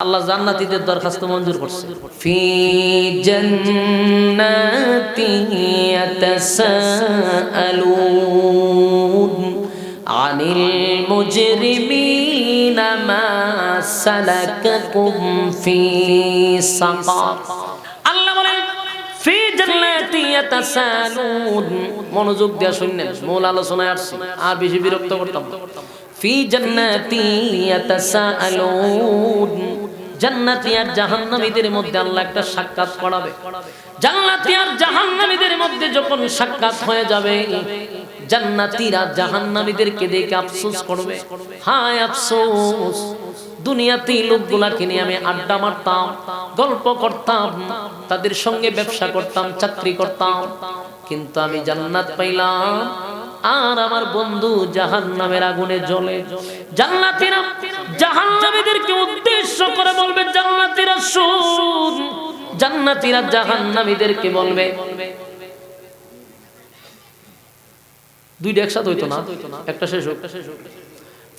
আল্লাহ জান্নাতীদের দরখাস্ত মঞ্জুর করছে। ফি জান্নাতি ইয়াতাসাআলুন আনিল মুজরিমিনা মা সালাকাকুম ফি সাকার। আল্লাহ বলেন ফি জান্নাতি ইয়াতাসাআলুন, মনোযোগ দিয়ে শুনলেন, মূল আলোচনায় আসছি, আর বেশি বিরক্ত করতাম। ফি জান্নাতি ইয়াতাসাআলুন, জান্নাতি আর জাহান্নামীদের মধ্যে আল্লাহ একটা সাক্ষাৎ করাবে। জান্নাতি আর জাহান্নামীদের মধ্যে যখন সাক্ষাৎ হয়ে যাবে, জান্নাতীরা জাহান্নামীদেরকে দেখে আফসোস করবে, হায় আফসোস, দুনিয়াতে লোকগুলাকে নিয়ে আমি আড্ডা মারতাম, গল্প করতাম, তাদের সঙ্গে ব্যবসা করতাম, চাকরি করতাম, কিন্তু আমি জান্নাত পাইলাম আর আমার বন্ধু জাহান্নামের আগুনে জ্বলে। জান্নাতীরা জাহান্নামীদেরকে উদ্দেশ্য করে বলবে, জান্নাতীরা শুন, জান্নাতীরা জাহান্নামীদেরকে বলবে, দুইটা একসাথে হইতো না, একটা শেষ হোক।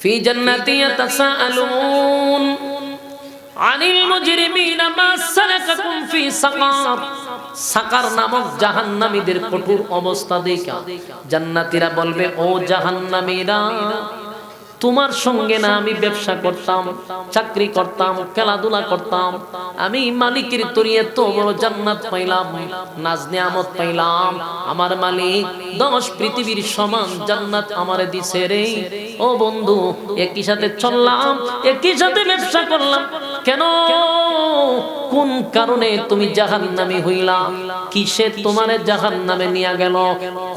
ফি জান্নাতি ইয়াতাসাআলুন আনিল মুজরিমিনা মা সালাকাকুম ফি সাকার। সাকার নামক জাহান্নামীদের কঠোর অবস্থা দেখা জান্নাতীরা বলবে, ও জাহান্নামীরা, তোমার সঙ্গে না আমি ব্যবসা করতাম, চাকরি করতাম, খেলাধুলা করতাম, আমি মালিকের তরিয়ে তো বড় জান্নাত পাইলাম, নাজ নিয়ামত পাইলাম, আমার মালিক 10 পৃথিবীর সমান জান্নাত আমারে দিছে রে। ও বন্ধু, একই সাথে চললাম, একই সাথে ব্যবসা করলাম, কেন কোন কারণে তুমি জাহান্নামী হইলা? কিসে তোমারে জাহান্নামে নিয়ে গেল?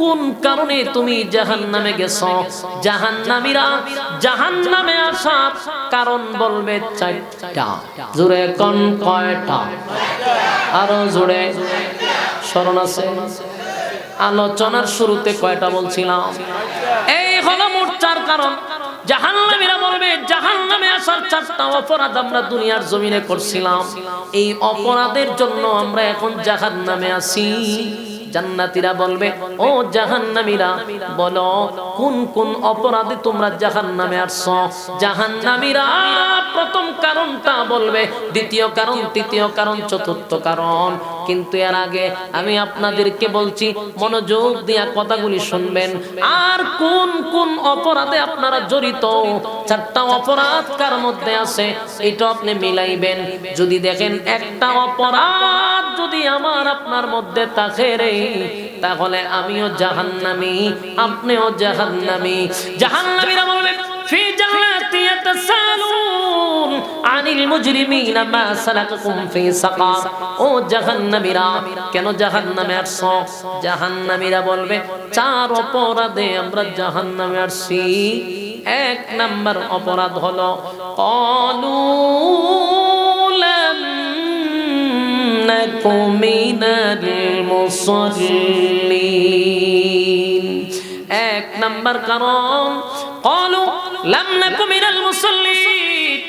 কোন কারণে তুমি জাহান্নামে গেছো? জাহান্নামীরা জাহান্নামে আসার কারণ বলবে 4টা। জোরে কোন কয়টা? আরো জোরে স্মরণ আছে? আলোচনার শুরুতে কয়টা বলছিলাম? এই হলো মোট 4 কারণ। জাহান্নামীরা বলবে, জাহান্নামে আসার 4টা অপরাধ আমরা দুনিয়ার জমিনে করছিলাম, এই অপরাধের জন্য আমরা এখন জাহান্নামে আছি। জান্নাতীরা বলবে, ও জাহান্নামীরা, বলো কোন কোন অপরাধে তোমরা জাহান্নামে আসছো? জাহান্নামীরা প্রথম কারণটা বলবে, দ্বিতীয় কারণ, তৃতীয় কারণ, চতুর্থ কারণ। কিন্তু এর আগে আমি আপনাদেরকে বলছি, মনোযোগ দিয়ে কথাগুলি শুনবেন। আর কোন কোন অপরাধে আপনারা জড়িত, 4টা অপরাধ কার মধ্যে আছে এটা আপনি মিলাইবেন। যদি দেখেন একটা অপরাধ যদি আমার আপনার মধ্যে থাকে রে, তাহলে আমিও জাহান্নামী, আপনিও জাহান্নামী। জাহান্নামীরা বলবে, ফি জান্নাতি ইয়াতাসালুন আনিল মুজরিমিনা মা সালাকাকুম ফি সাকার। ও জাহান্নামীরা, কেন জাহান্নামে আসছো? জাহান্নামীরা বলবে, 4 অপরাধে আমরা জাহান্নামে আসছি। 1 নাম্বার অপরাধ হলো ক্বালু লাম নাকু মিনাল মুসাল্লিন। 1 নাম্বার কারণ ক্বালু লাম নাকু মিনাল মুসাল্লিন।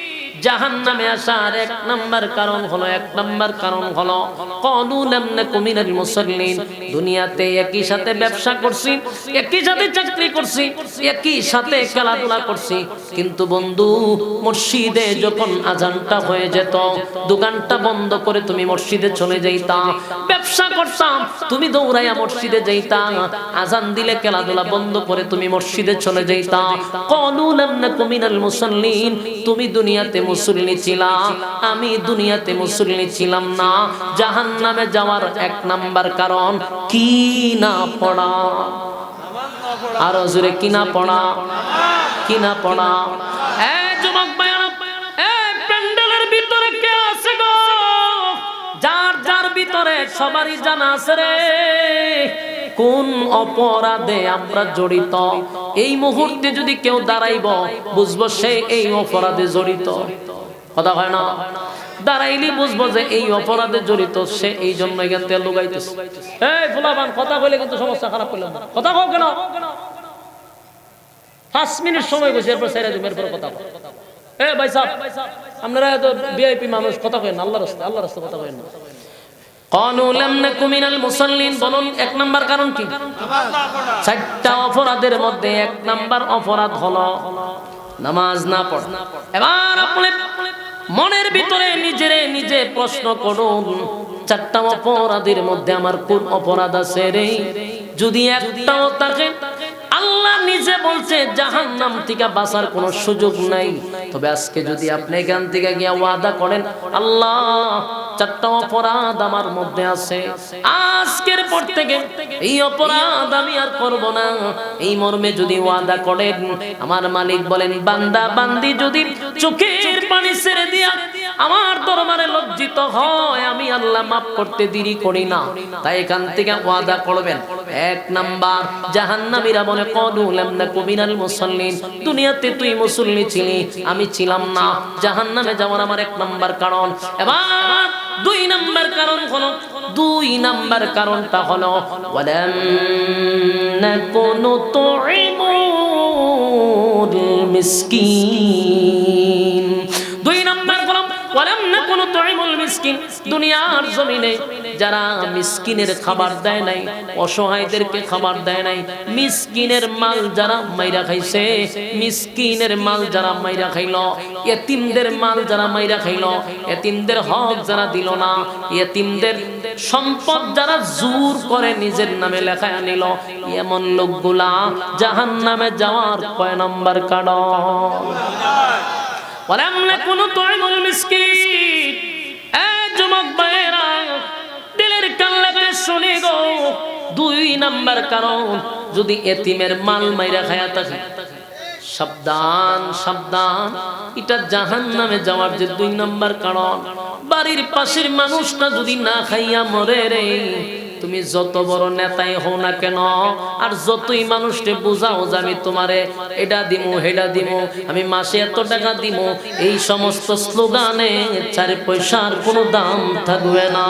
জাহান্নামে আসার 1 নাম্বার কারণ হলো, 1 নাম্বার কারণ হলো ক্বালু লাম নাকু মিনাল মুসাল্লিন। দুনিয়াতে একই সাথে ব্যবসা করছি, একই সাথে চাকরি করছি, একই সাথে খেলাধুলা করছি, কিন্তু বন্ধু মসজিদে যখন আজানটা হয়ে যেত, দোকানটা বন্ধ করে তুমি মসজিদে চলে যাইতা, ব্যবসা করতাম, তুমি দৌড়াইয়া মসজিদে যাইতা, আজান দিলে খেলাধুলা বন্ধ করে তুমি মসজিদে চলে যাইতা। ক্বালু লাম নাকু মিনাল মুসাল্লিন। তুমি দুনিয়াতে মুসল্লি ছিলা, আমি দুনিয়াতে মুসল্লি ছিলাম না। জাহান্নামে যাওয়ার 1 নাম্বার কারণ কি না পড়া। আরো জোরে কি না পড়া? কি না পড়া? এই যুবক ভাইরা, এই প্যান্ডেলের ভিতরে কে আছে গো? যার যার ভিতরে সবারই জানা আছে রে কোন অপরাধে আমরা জড়িত। এই মুহূর্তে যদি কেউ দাঁড়াইব, বুঝবো সে এই অপরাধে জড়িত। কথা হয় না? দাঁড়াইলি বুঝবো যে এই অপরাধে জড়িত সে, এই জন্য এখান থেকে লুকাইতেছে। এই ফুলাবান, কথা কইলে কিন্তু সমস্যা খারাপ করলাম না। কথা কও কেন? 5 মিনিট সময় বসে এরপর ছেড়ে দেব, এরপর কথা বল। এ ভাই সাহেব, আপনারা তো ভিআইপি মানুষ, কথা কইেন না, আল্লাহর রাস্তায়, আল্লাহর রাস্তায় কথা কইেন না। ক্বালু লাম নাকু মিনাল মুসাল্লিন। বলুন 1 নাম্বার কারণ কি? 4টা অপরাধের মধ্যে 1 নাম্বার অপরাধ হলো নামাজ না পড়া। এবার আপনি মনের ভিতরে নিজে প্রশ্ন করুন, চারটা অপরাধের মধ্যে আমার কোন অপরাধ আছে রে? যদি একটাও থাকে, আল্লাহ নিজে বলছে জাহান্নাম থেকে বাঁচার কোনো সুযোগ নাই। তবে আজকে যদি আপনি এখান থেকে গিয়ে ওয়াদা করেন, আল্লাহ চারটা অপরাধ আমার মধ্যে আছে, আজকের পর থেকে এই অপরাধ আমি আর করব না, এই মর্মে যদি ওয়াদা করেন, আমার মালিক বলেন বান্দা বান্দি যদি চোখের পানি ছেড়ে দিয়া আমার দরবারে লজ্জিত হয়, আমি আল্লাহ মাফ করতে দেরি করি না। তাই এখান থেকে ওয়াদা করবেন। এক নাম্বার, জাহান্নামীরা বলে ক্বালু লাম নাকু মিনাল মুসাল্লিন, দুনিয়াতে তুই মুসল্লি ছিলি, আমি ছিলাম না, জাহান্নামে যাওয়ার আমার এক নাম্বার কারণ। এবার দুই নাম্বার কারণ হলো, দুই নাম্বার কারণটা হলো ওয়ালাম নাকু নুতঈমুল মিসকিন। দুই নাম্বার হলো ওয়ালাম নাকু নুতঈমুল মিসকিন, দুনিয়ার জমিনে যারা মিসকিনের খাবার দেয় নাই, অসহায়দেরকে খাবার দেয় নাই, মিসকিনের মাল যারা মাইরা খাইছে, মিসকিনের মাল যারা মাইরা খাইলো, ইতিমদের মাল যারা মাইরা খাইলো, ইতিমদের হক যারা দিল না, ইতিমদের সম্পদ যারা জোর করে নিজের নামে লেখায় আনিল, এমন লোকগুলা জাহান্নামে যাওয়ার কয় নাম্বার কারণ? ওয়ালাম নাকু নুতঈমুল মিসকিন। এই যুবক ভাইরা দিলের কান লাগে শুনি গো, দুই নাম্বার কারণ, যদি এতিমের মাল মাইরা খায়া থাকে, সাবধান সাবধান, এটা জাহান্নামে যাওয়ার যে দুই নাম্বার কারণ। বাড়ির পাশের মানুষটা যদি না খাইয়া মরে রে, তুমি যত বড় নেতাই হও না কেন, আর যতই মানুষকে বুঝাও যে আমি তোমারে এটা দিমু হেডা দিমু, আমি মাসে এত টাকা দিমু, এই সমস্ত স্লোগানে 4 পয়সার কোনো দাম থাকবে না।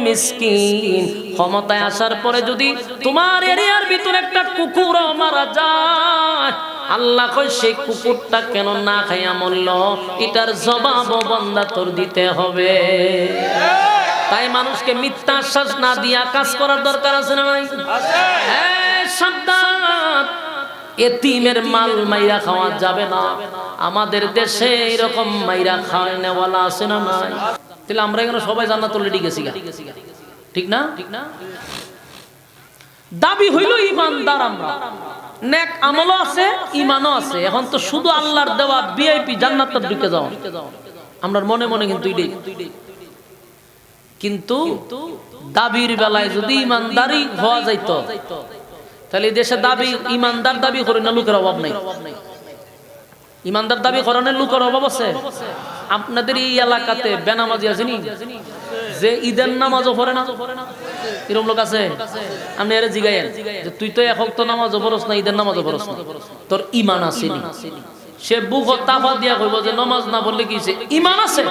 মিসকিন, ক্ষমতায় আসার পরে যদি তোমার এরিয়ার ভিতরে একটা কুকুর মারা যায়, আল্লাহ কয় সেই কুকুরটা কেন না খাইয়া মরল, এটার জবাব বান্দা তোর দিতে হবে। তাই মানুষকে মিথ্যা আশ্বাস না দিয়া কাজ করার দরকার আছে না ভাই? হ্যাঁ, সাবধান, এতিমের মাল মাইরা খাওয়া যাবে না। আমাদের দেশে এরকম মাইরা খাওয়ায় নেওয়ালা আছে না নাই? তাহলে আমরা এখানে সবাই জান্নাত অলরেডি গেছি, ঠিক না? দাবি হইল ইমানদার, আমরা নেক আমলও আছে, ইমানও আছে। এখন তো শুধু আল্লাহর দেওয়া ভিআইপি জান্নাতে ঢুকে যাও, আমরা মনে মনে কিন্তু এটাই। কিন্তু দাবির বেলায় যদি ইমানদারি হওয়া যাইতো, তাহলে দেশে দাবি ইমানদার দাবি করে না লোকের অভাব নাই। ইমানদার দাবি করানোর লোকের অভাব আছে। আপনাদের এই এলাকাতে বেনামাজি আসেনি, যে ঈদের নামাজও পড়ে না, এরকম লোক আছে? আপনি এর জিগাইয়েন যে তুই তো এক তো নামাজও পড়স না, ঈদের নামাজও পড়স না, তোর ইমান আসেনি? সে বুক তাফা দিয়া কইব যে নামাজ না পড়লে কি হইছে, ইমান আছে।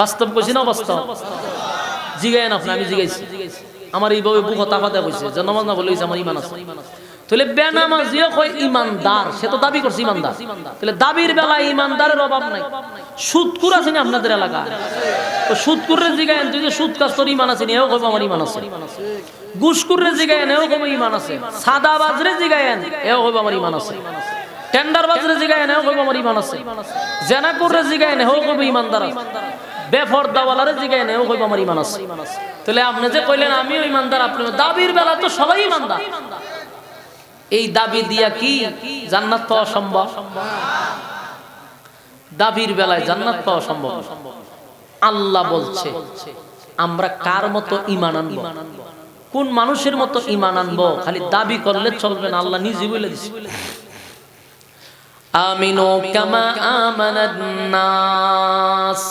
বাস্তব কইছি না বাস্তব? জিগাইয়েন আপনি, আমি জিগাইছি, আমার এইভাবে বুক তাফা দেয়া কইছে যে নামাজ না পড়লে আমার ইমান আছে। তাহলে বেনামাজিও কয় ইমানদার, সে তো দাবি করছে ইমানদার। তাহলে দাবির বেলায় ইমানদারের অভাব নাই। সুদকুর আছে না আপনাদের এলাকায়? তো সুদকুরের জিগায় তুই যে সুদ কাজ তোর ইমান আছে, এও কইব আমার ইমান আছে। ঘুষকুরের জিগায় এও কইব ইমান আছে। সাদা বাজরে জিগায় এও কইব আমার ইমান আছে। টেন্ডার বাজরে জিগায় এও কইব আমার ইমান আছে। জেনাকুরের জিগায় এও কইব ইমানদার আছে। বেফরদাওয়ালারে জিগায় এও কইব আমার ইমান আছে। তাহলে আপনি যে কইলেন আমিও ইমানদার, আপনি দাবির বেলা তো সবাই ইমানদার। এই দাবি দিয়া কি জান্নাত পাওয়া সম্ভব? দাবির বেলায় জান্নাত পাওয়া সম্ভব। আল্লাহ বলছে আমরা কার মতো ঈমান আনবো, কোন মানুষের মতো ঈমান আনবো, খালি দাবি করলে চলবে না। আল্লাহ নিজে বলে দিয়েছে, আমিনু কামা আমানান নাস,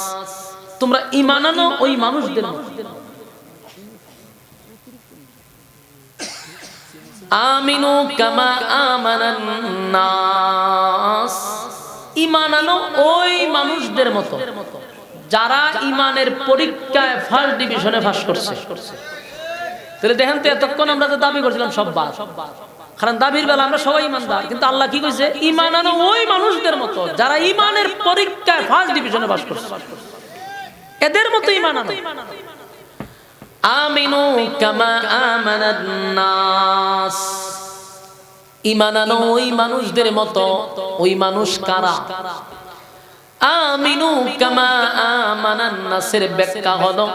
তোমরা ঈমান আনো ওই মানুষদের মতো। আমিনু কামা আমানান নাস, ঈমান আনো ওই মানুষদের মতো যারা ঈমানের পরীক্ষায় ফার্স্ট ডিভিশনে পাস করছে। তাহলে দেখেন তো এতক্ষণ আমরা যে দাবি করছিলাম সব বাদ, কারণ দাবির বেলা আমরা সবাই ঈমানদার, কিন্তু আল্লাহ কি কইছে ঈমান আনো ওই মানুষদের মতো যারা ঈমানের পরীক্ষায় ফার্স্ট ডিভিশনে পাস করছে, এদের মতো ঈমান আনো। আমিনু কামা আমানান নাস, ঈমান আনো ওই মানুষদের মতো। ওই মানুষ কারা? আমিনু কামা আমানান নাসের ব্যাখ্যা হলো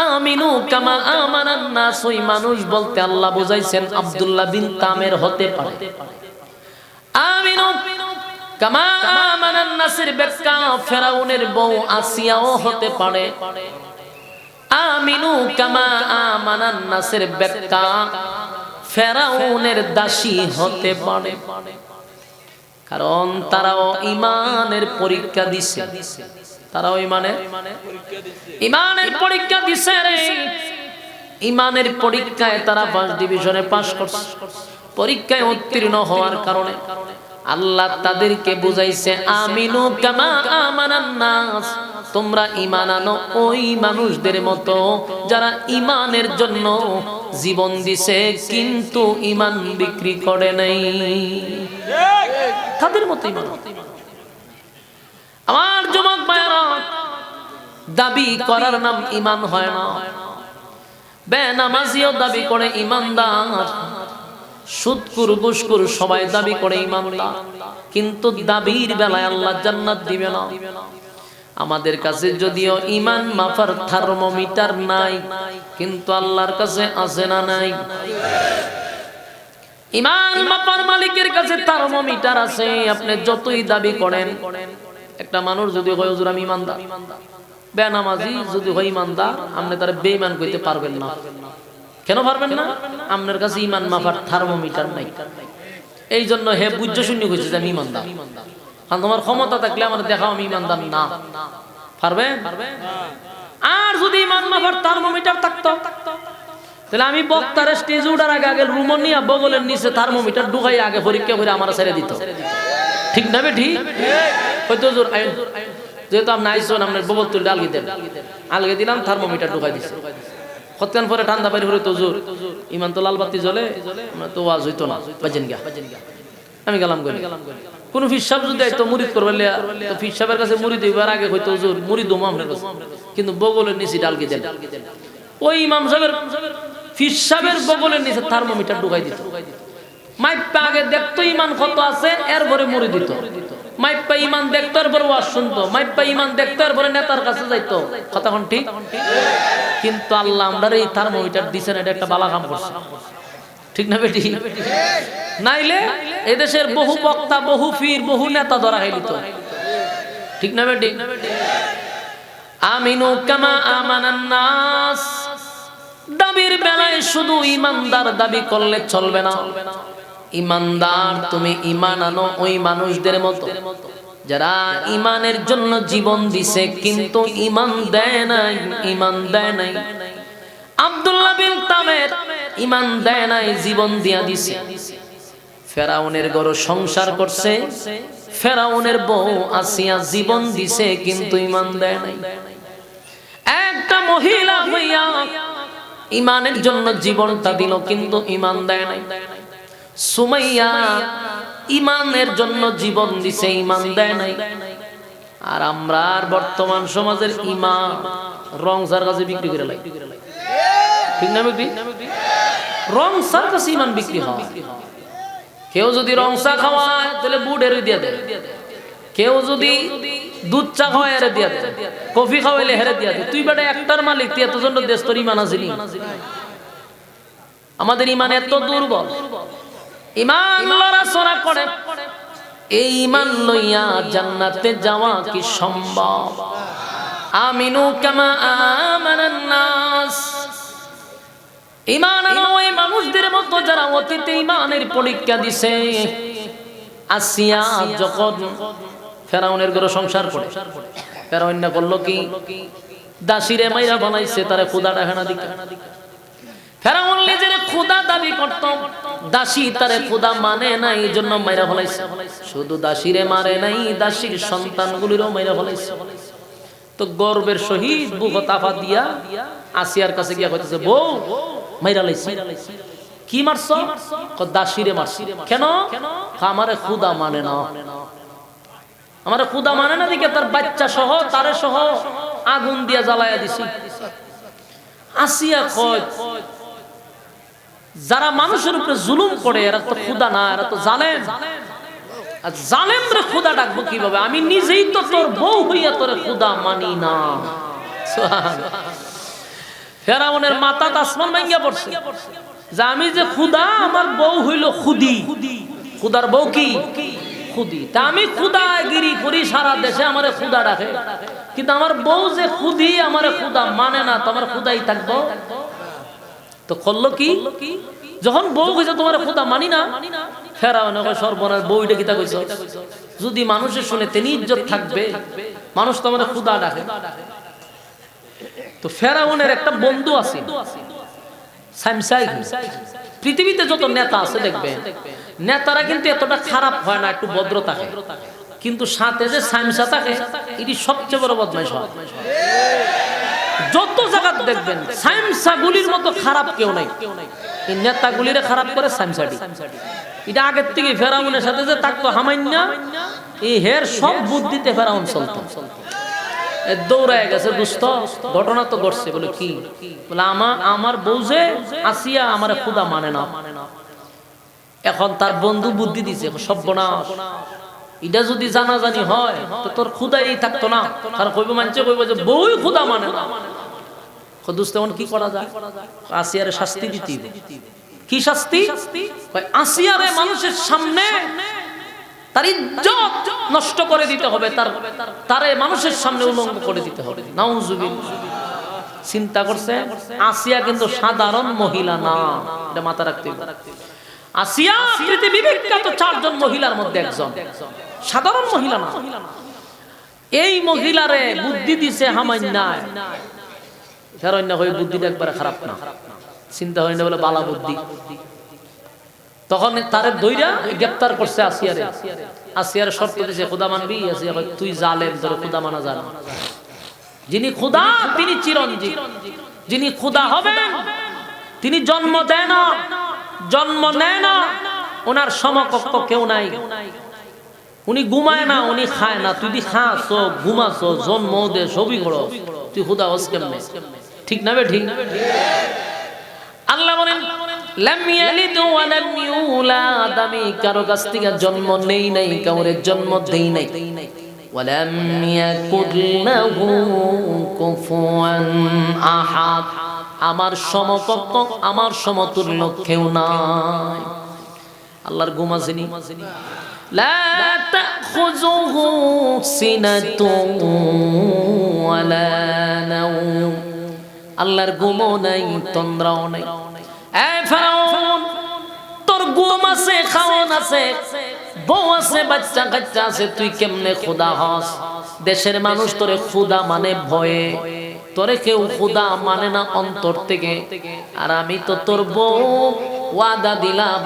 আমিনু কামা আমানান নাস, ওই মানুষ বলতে আল্লাহ বুঝাইছেন আব্দুল্লাহ বিন তামের হতে পারে। আমিনু কামা আমানান নাসের ব্যাখ্যা ফেরাউনের বউ আসিয়াও হতে পারে। আমিনু কামা আমানান নাসের ব্যাখ্যা ফেরাউনের দাসী হতে পারে, কারণ তারাও ঈমানের পরীক্ষা দিছে। তারাও ঈমানের পরীক্ষা দিছে রে। ঈমানের পরীক্ষায় তারা ফার্স্ট ডিভিশনে পাস করছে। পরীক্ষায় উত্তীর্ণ হওয়ার কারণে আল্লাহ তাদেরকে বুঝাইছে আমিনু কামা আমানান নাস, তোমরা ঈমান আনো ওই মানুষদের মতো যারা ঈমানের জন্য জীবন দিছে কিন্তু ঈমান বিক্রি করে নাই। তাদের মতো ঈমান। আমার যুবক ভাইরা, দাবি করার নাম ঈমান হয় না। বেনামাজিও দাবি করে ঈমানদার, সুদখোর ঘুষখোর সবাই দাবি করে ঈমানদার, কিন্তু দাবির বেলায় আল্লাহ জান্নাত দিবে না। আমাদের কাছে যদিও ঈমান মাপার থার্মোমিটার নাই, কিন্তু আল্লাহর কাছে আছে না নাই? ঈমান মাপার মালিকের কাছে থার্মোমিটার আছে। আপনি যতই দাবি করেন, একটা মানুষ যদি হয় হুজুর আমি ঈমানদার, বেনামাজি যদি হয় ঈমানদার, আপনি তার বেঈমান কইতে পারবেন না। কেন পারবেন না? আপনার কাছে ঈমান মাপার থার্মোমিটার নাই। এই জন্য হে বুঝ্য শূন্য কইছে যে আমি ঈমানদার। কারণ তোমার ক্ষমতা থাকলে আমার দেখাও আমি ঈমানদার না। পারবে? আর যদি ঈমান মাপার থার্মোমিটার থাকতো, তাহলে আমি বক্তার স্টেজে উঠার আগে আগে রুম নিয়ে বগলের নিচে থার্মোমিটার ঢুকাই আগে পরীক্ষা করে আমার ছেড়ে দিত। ঠিক না বে? ঠিক হয়তো হুজুর যেহেতু আপনি আইসন, আপনার বগল তুলে আলগি দেন, আলগে দিলাম, থার্মোমিটার ঢুকাই দিচ্ছে। কতক্ষণ পরে ঠান্ডা বাইরে হলে তো হুজুর ঈমান তো লাল বাতি জ্বলে, তো ওয়াজ হইতো না, বাজেন গিয়া আমি গেলাম গেলে। কোন ফিসাব যদি আইতো মুরিদ করবে, তো ফিসাবের কাছে মুরিদ হইবার আগে হয়তো হুজুর মুরিদ দমো আপনার কাছে, কিন্তু বগলের নিচে ডালগি দেন। ওই ইমাম সাহেবের ফিসাবের বগলের নিচে থার্মোমিটার ঢুকাই দিত। মাইপা আগে দেখতো ঈমান কত আছে, এরপরে মুরিদ দিত। মাইপা ঈমান দেখতো, এরপরে ওয়াজ শুনতো। মাইপা ঈমান দেখতো, এরপরে নেতার কাছে যাইতো। কথা কোন ঠিক? কিন্তু আল্লাহ আমরা এই থার্মোমিটার দিছেন, এটা একটা বালা কাম করছে। ঠিক না বেটি? নাইলে এদেশের বহু বক্তা, বহু পীর, বহু নেতা ধরা হইলিত। ঠিক না বেটি? আমিনু কামা আমানান নাস, দাবির বেলায় শুধু ঈমানদার দাবি করলে চলবে না। ঈমানদার তুমি ঈমান আনো ওই মানুষদের মতো যারা ঈমানের জন্য জীবন দিছে কিন্তু ঈমান দেয় নাই। ঈমান দেয় নাই। আব্দুল্লাহ বিন তামের ঈমান দেয় নাই, জীবন দিয়া দিছে। ফেরাউনের ঘরে সংসার করছে, ফেরাউনের বউ আসিয়া জীবন দিছে কিন্তু ঈমান দেয় নাই। একটা মহিলা হইয়া ঈমানের জন্য জীবনটা দিল কিন্তু ঈমান দেয় নাই। সুমাইয়া ঈমানের জন্য জীবন দিছে, ঈমান দেয় নাই। আর আমরা বর্তমান সমাজের ঈমান রং সার কাছে বিক্রি করে লাই। ঠিক না বেটি? রং সার কাছে ঈমান বিক্রি হয়। কেউ যদি রং চা খাওয়ায় তাহলে বুট এর দিয়ে দেয়, কেউ যদি দুধ চা খাওয়ায় এর দিয়ে দেয়, কফি খাওয়াইলে হেরে দিয়ে দেয়। তুই বেটা একটার মালিক, তুই এতজন দেশ তোর ঈমান আছে নি? আমাদের ঈমান এত দুর্বল। ঈমান লড়াচড়া করে। এই ঈমান লইয়া জান্নাতে যাওয়া কি সম্ভব? আমিনু কামা আমানান নাস, ঈমান আনো ওই মানুষদের মতো যারা অতীতে ঈমানের পরীক্ষা দিছে। আসিয়া যখন ফেরাউনের ঘরে সংসার করে, ফেরাউন না করলো কি? দাসীরে মাইরা বানাইছে, তারে খোদা ডাকানা দিকে। ফেরাউন নিজের খোদা দাবি করত, দাসী তারে খোদা মানে নাই, এই জন্য মাইরা ফলাইছে। শুধু দাসীরে মারে নাই, দাসীর সন্তানগুলিরও মাইরা ফলাইছে। তো গর্বের সহিত বুক তাফা দিয়া আসিয়ার কাছে গিয়া কইতেছে, বউ মাইরা লাইছি। কি মারছো? দাসীরে মারছি। কেন? আমারে খোদা মানে না। আমারে খোদা মানে না দিকে তার বাচ্চা সহ তারে সহ আগুন দিয়া জ্বালায়া দিছি। আসিয়া কয় যারা মানুষের উপরে জুলুম করে এরা তো খোদা না, এরা তো জালেম। আর জালেম রে খোদা ডাকবো কিভাবে? আমি নিজেই তো তোর বউ হইয়া তোরে খোদা মানি না। ফেরাউনের মাথা আসমান ভাঙ্গিয়া পড়ছে যে আমি যে খোদা, আমার বউ হইল খুদি। খুদার বউ কি? খুদি। তা আমি খুদাগিরি করি সারা দেশে, আমারে খোদা ডাকে, কিন্তু আমার বউ যে খুদি আমারে খোদা মানে না, তো আমার খোদাই থাকবো। তো করলো কি? যখন বউ কইছে তোমার খোদা মানি না, ফেরাউন কয় সর্বনাশ, বউটা কিতা কইছ? যদি মানুষের শুনে তেনি ইজ্জত থাকবে, মানুষ তো আমার খোদা ডাকে। তো ফেরাউনের একটা বন্ধু আছে সামসাই। পৃথিবীতে যত নেতা আছে দেখবেন, নেতারা কিন্তু এতটা খারাপ হয় না, একটু ভদ্র থাকে, কিন্তু সাথে যে সামসা থাকে এটি সবচেয়ে বড় বদমাইশ হয়। যত জায়গা দেখবেন সামসাগুলির মতো খারাপ কেউ নাই, এই নেতাগুলিরে খারাপ করে সামসাটি। এটা আগের থেকে ফেরাউনের সাথে যে থাকতো হামাইন্না, এই হের সব বুদ্ধিতে ফেরাউন চলতো। দৌড়ায় গেছে দুস্থ, ঘটনা তো ঘটছে। বলে কি? বলে আমার বউ যে আসিয়া আমার খোদা মানে না। এখন তার বন্ধু বুদ্ধি দিছে, সর্বনাশ, এটা যদি জানাজানি হয় তো তোর খোদাই থাকতো না। কারণ কইব মানছে, কইব যে বউই খোদা মানে না। দুস্থ এখন কি করা যায়? আসিয়ারে শাস্তি দিতে। কি শাস্তি? আসিয়ারে মানুষের সামনে তার ইজ্জত নষ্ট করে দিতে হবে, তারে মানুষের সামনে উলঙ্গ করে দিতে হবে। নাউজুবিল্লাহ। চিন্তা করছে, আসিয়া কিন্তু সাধারণ মহিলা না, এটা মাথা রাখতে হবে। আসিয়া পৃথিবীর বিখ্যাত 4 জন মহিলার মধ্যে একজন, সাধারণ মহিলা না। এই মহিলারে বুদ্ধি দিছে হামাইন্নায়। ফেরাউন হয়ে বুদ্ধিটা একবারে খারাপ না, চিন্তা হয় না বলে বালা বুদ্ধি। তখন তারে দইরা গ্রেফতার করছে আসিয়ারে। আসিয়ার শর্ত দিয়েছে খোদা মানবি? আসিয়া কয় তুই জালেম, তোর খোদা মানা যায় না। যিনি খোদা তিনি চিরঞ্জীব, যিনি খোদা হবেন তিনি জন্ম দেয় না, জন্ম নেয় না, ওনার সমকক্ষ কেউ নাই। উনি ঘুমায় না, উনি খায় না। তুই খাস, ঘুমাস, জন্ম দে, সবই করো, তুই খোদা হস কেমনে? ঠিক না বে? ঠিক। আল্লাহ বলেন লাম ইয়ালিদ ওয়া লাম ইউলাদ, আমি কারো কাছ থেকে জন্ম নেই নাই, কাউরে জন্ম দেই নাই। ওয়া লাম ইয়াকুল লাহু কুফুয়ান আহাদ, আমার সমকক্ষ, আমার সমতুল্য কেউ নাই। আল্লাহর ঘুম আসেনি। লা তাখুযুহু সিনাতুন ওয়া লা নাওম, আল্লাহর ঘুমও নাই, তন্দ্রাও নাই। ফেরাউন, তোর ঘুম আছে, খাওয়ান আছে, বউ আছে, বাচ্চা কাচ্চা আছে, তুই কেমনে খোদা হস? দেশের মানুষ তোরে খোদা মানে ভয়ে, তোরে কেউ খোদা মানে না অন্তর থেকে। আর আমি তো তোর বউ, ওয়াদা দিলাম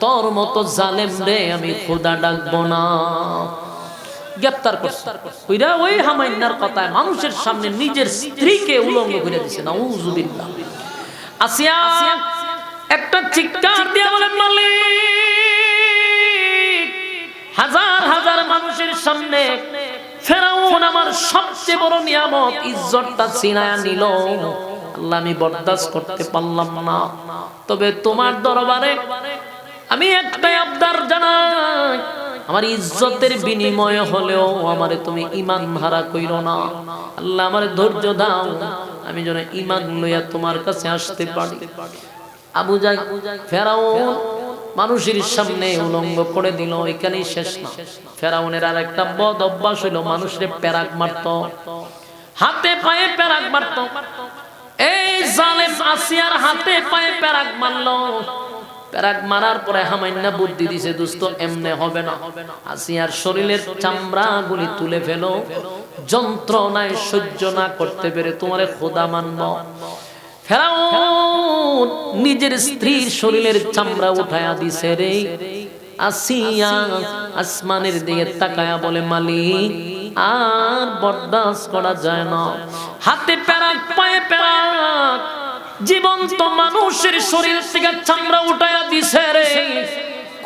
তোর মতো জালেম রে আমি খোদা ডাকবো না। গ্রেফতার করছে কইরা ওই হামাইন্নার কথায় মানুষের সামনে নিজের স্ত্রীকে উলঙ্গ করে দিয়েছে। নাউজুবিল্লাহ। আসিয়া একটা চিৎকার দিয়ে বলেন মালিক, হাজার হাজার মানুষের সামনে ফেরাউন আমার সবচেয়ে বড় নিয়ামত ইজ্জতটা ছিনায়া নিল। আল্লাহ, আমি বরদাস্ত করতে পারলাম না। তবে তোমার দরবারে আমি একটাই আবদার জানাই, আমার ইজ্জতের বিনিময় হলেও আমারে তুমি ঈমান হারা কইরো না। আল্লাহ, আমারে ধৈর্য দাও, আমি যেন ঈমান লইয়া তোমার কাছে আসতে পারি। আবু জাহল ফেরাউন মানুষের সামনে উলঙ্গ করে দিল। এখানেই শেষ না। ফেরাউনের আর একটা বদ অভ্যাস হইল, মানুষের পেরাক মারত, হাতে পায়ে পেরাক মারত। এই জালেম আসিয়ার হাতে পায়ে পেরাক মারলো। পেরাক মারার পরে হামাইন্না বুদ্ধি দিছে, দোস্ত এমনে হবে না, আসিয়ার শরীরের চামড়া গুলি তুলে ফেলো, যন্ত্রণায় সহ্য না করতে পেরে তোমারে খোদা মানব। ফেরাউন নিজের স্ত্রীর শরীরের চামড়া উঠায়া দিছে রে। আসিয়া আসমানের দিকে তাকায়া বলে, মালিক আর বরদাস্ত করা যায় না। হাতে পেরাক পায়ে পেরাক, জীবন্ত মানুষের শরীর থেকে চামড়া উঠায়া দিছে রে,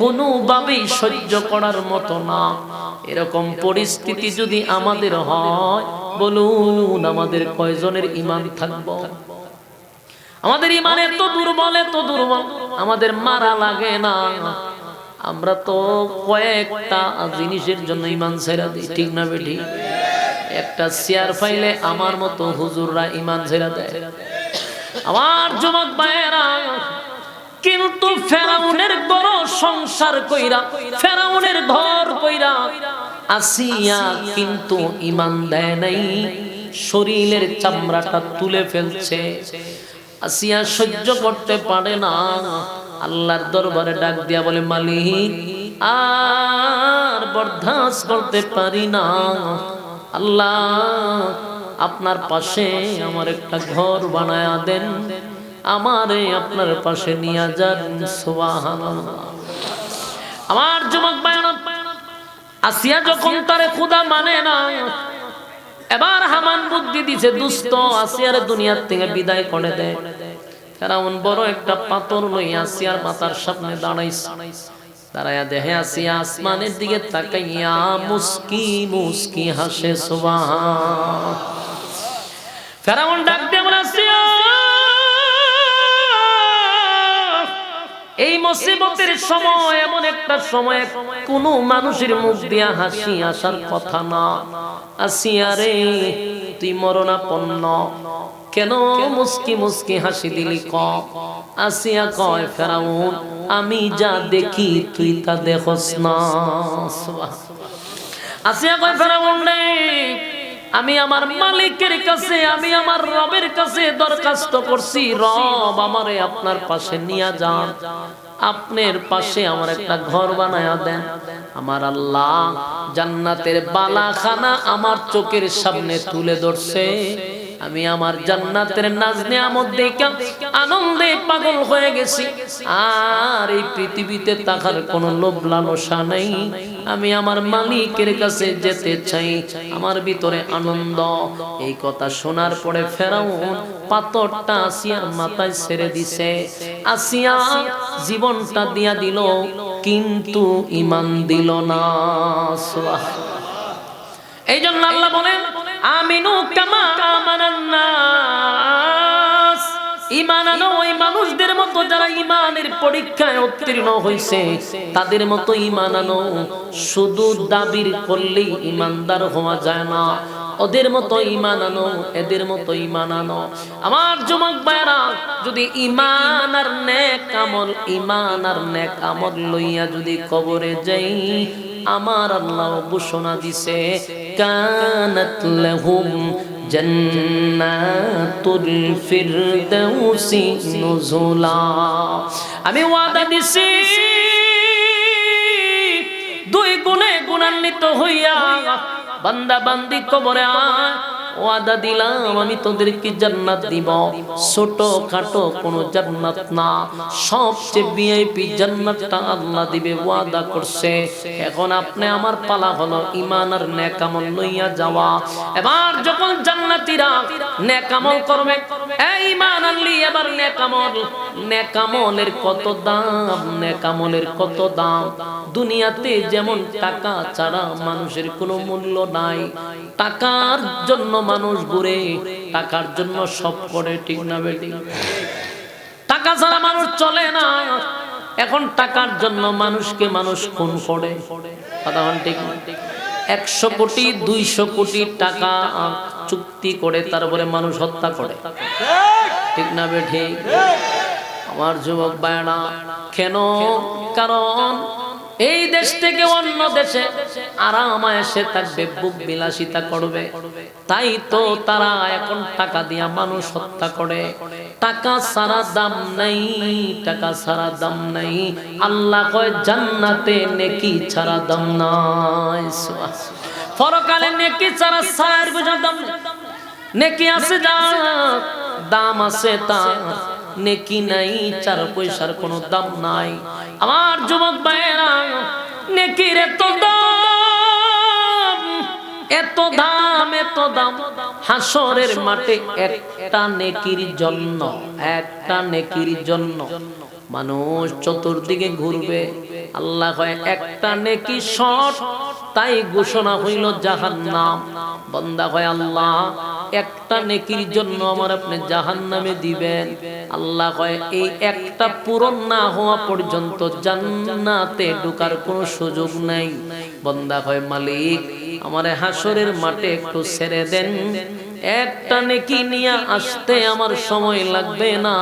কোনোভাবেই সহ্য করার মতো না। এরকম পরিস্থিতি যদি আমাদের হয়, বলুন আমাদের কয়জনের ঈমান থাকবো? আমাদের ঈমান এত দুর্বল, এত দুর্বল। আমাদের মারা লাগে না। আমরা তো কয়েকটা জিনিসের জন্য ইমান ছেড়ে দিই, ঠিক না বেঠি? একটা চেয়ার পাইলে আমার মতো হুজুররা ইমান ছেড়ে দেয়। আমার যুবক ভাইয়েরা, কিন্তু ফেরাউনের বড় সংসার কইরা, ফেরাউনের ঘর কইরা আসিয়া কিন্তু ইমান দেয় নাই, শরীরের চামড়াটা তুলে ফেলছে। আসিয়া সহ্য করতে পারে না, আল্লাহর দরবারে ডাক দিয়া বলে, মালিক আর বরদাস্ত করতে পারি না, আল্লাহ আপনার পাশে আমার একটা ঘর বানায়া দেন, আমারে আপনার পাশে নিয়ে যান। সুবহানাল্লাহ। আমার যুবক ভাইরা, আসিয়া যখন তারে খোদা মানে না, এবার হামান বুদ্ধি দিছে, দুষ্ট আসিয়ার দুনিয়ার থেকে বিদায় করে দেয়। ফেরাউন বড় একটা পাথর লইয়া আসিয়ার মাথার সামনে দাঁড়াইছে। দাঁড়াইয়া দেখে আসিয়া আসমানের দিকে তাকাইয়া মুস্কি মুস্কি হাসে। সুবহান। ফেরাউন ডাক দিয়ে বলে, আসিয়া এই মুসিবতের সময়, এমন একটা সময় কোন মানুষের মুখ দিয়া হাসি আসার কথা না। আসিয়া রে, তুই মরণাপন্ন, কেন মুস্কি মুস্কি হাসি দিলি ক? আসিয়া কয়, ফেরাউন আমি যা দেখি তুই তা দেখোস না। আসিয়া কয়, ফেরাউন রে, আমি আমার মালিকের কাছে, আমি আমার রবের কাছে দরখাস্ত করছি, রব আমারে আপনার পাশে নিয়ে যান, আপনার পাশে আমার একটা ঘর বানায়া দেন। আমার আল্লাহ জান্নাতের বালাখানা আমার চোখের সামনে তুলে ধরছে, আমি আমার জান্নাতের নাজ নিয়ামত দেখে আনন্দে পাগল হয়ে গেছি, আর এই পৃথিবীতে থাকার কোনো লোভ লালসা নেই। আমি আমার মালিকের কাছে যেতে চাই, আমার ভিতরে আনন্দ। এই কথা শোনার পরে ফেরাউন পাথরটা আসিয়ার মাথায় ছেড়ে দিছে। আসিয়া জীবনটা দিয়া দিল, কিন্তু ঈমান দিল না। এই জন্য আল্লাহ বলেন, আমিনু কামা আমানান নাস, ঈমান আনো ওই মানুষদের মতো যারা ঈমানের পরীক্ষায় উত্তীর্ণ হইছে, তাদের মতো ঈমান আনো। শুধু দাবির করলেই ঈমানদার হওয়া যায় না, ওদের মতো ঈমান আনো, এদের মতো ঈমান আনো। আমার যুবক ভাইরা, যদি ঈমান আর নেক আমল, ঈমান আর নেক আমল লইয়া যদি কবরে যাই, আমার আল্লাহ ঘোষণা দিছে, কানাত লাহুম জান্নাতুল ফিরদাউসি নুজুলা। আমি ওয়াদা দিছি, দুই গুণে গুণান্বিত হইয়া বান্দা বান্দি কবরে আয়, ওয়াদা দিলাম আমি তোদেরকে জান্নাত দিব। ছোট খাটো কোনো জান্নাত না, সবচেয়ে ভিআইপি জান্নাতটা আল্লাহ দিবে, ওয়াদা করছে। এখন আপনি আমার পালা হলো ঈমান আর নেক আমল লইয়া যাওয়া। এবার যখন জান্নাতীরা নেক আমল করবে, এই ঈমান আনলি এবার নেক আমল, নেক আমলের কত দাম, নেক আমলের কত দাম। দুনিয়াতে যেমন টাকা ছাড়া মানুষের কোনো মূল্য নাই, টাকার জন্য মানুষ ঘুরে, টাকার জন্য সব করে, ঠিক না বেটি? টাকা ছাড়া মানুষ চলে না। এখন টাকার জন্য মানুষকে মানুষ খুন করে, কথা বলেন ঠিক না? 100 কোটি 200 কোটি টাকা চুক্তি করে তারপরে মানুষ হত্যা করে, ঠিক না বেটি? আমার যুবক ভাইরা, কেন? কারণ এই দেশ থেকে অন্য দেশে আরাম এসে থাকবে, বুক বিলাসিতা করবে, তাই তো তারা এখন টাকা দিয়া মানুষ হত্যা করে। টাকা ছাড়া দাম নাই, টাকা ছাড়া দাম নাই। আল্লাহ কয় জান্নাতে নেকি ছাড়া দাম নাই, পরকালে নেকি ছাড়া ছায়ের গুজা দাম। নেকি আছে যা দাম আছে তা, নেকি নাই 4 পয়সার কোনো দাম নাই। আমার যুবক ভাইয়েরা, নেকির এত দাম, এত দাম, এত দাম। হাসরের মাঠে একটা নেকির জন্য, একটা নেকির জন্য মানুষ চতুর্দিকে ঘুরবে। আল্লাহ কয় একটা নেকি শর্ট, তাই ঘোষণা হইল জাহান্নাম। বান্দা কয় আল্লাহ একটা নেকির জন্য আমার আপনি জাহান্নামে দিবেন। আল্লাহ কয় এই একটা পূরণ না হওয়া পর্যন্ত জান্নাতে ঢোকার কোনো সুযোগ নাই। বান্দা কয় মালিক আমারে হাসরের মাঠে একটু ছেড়ে দেন, একটা নেকি নিয়ে আসতে আমার সময় লাগবে না,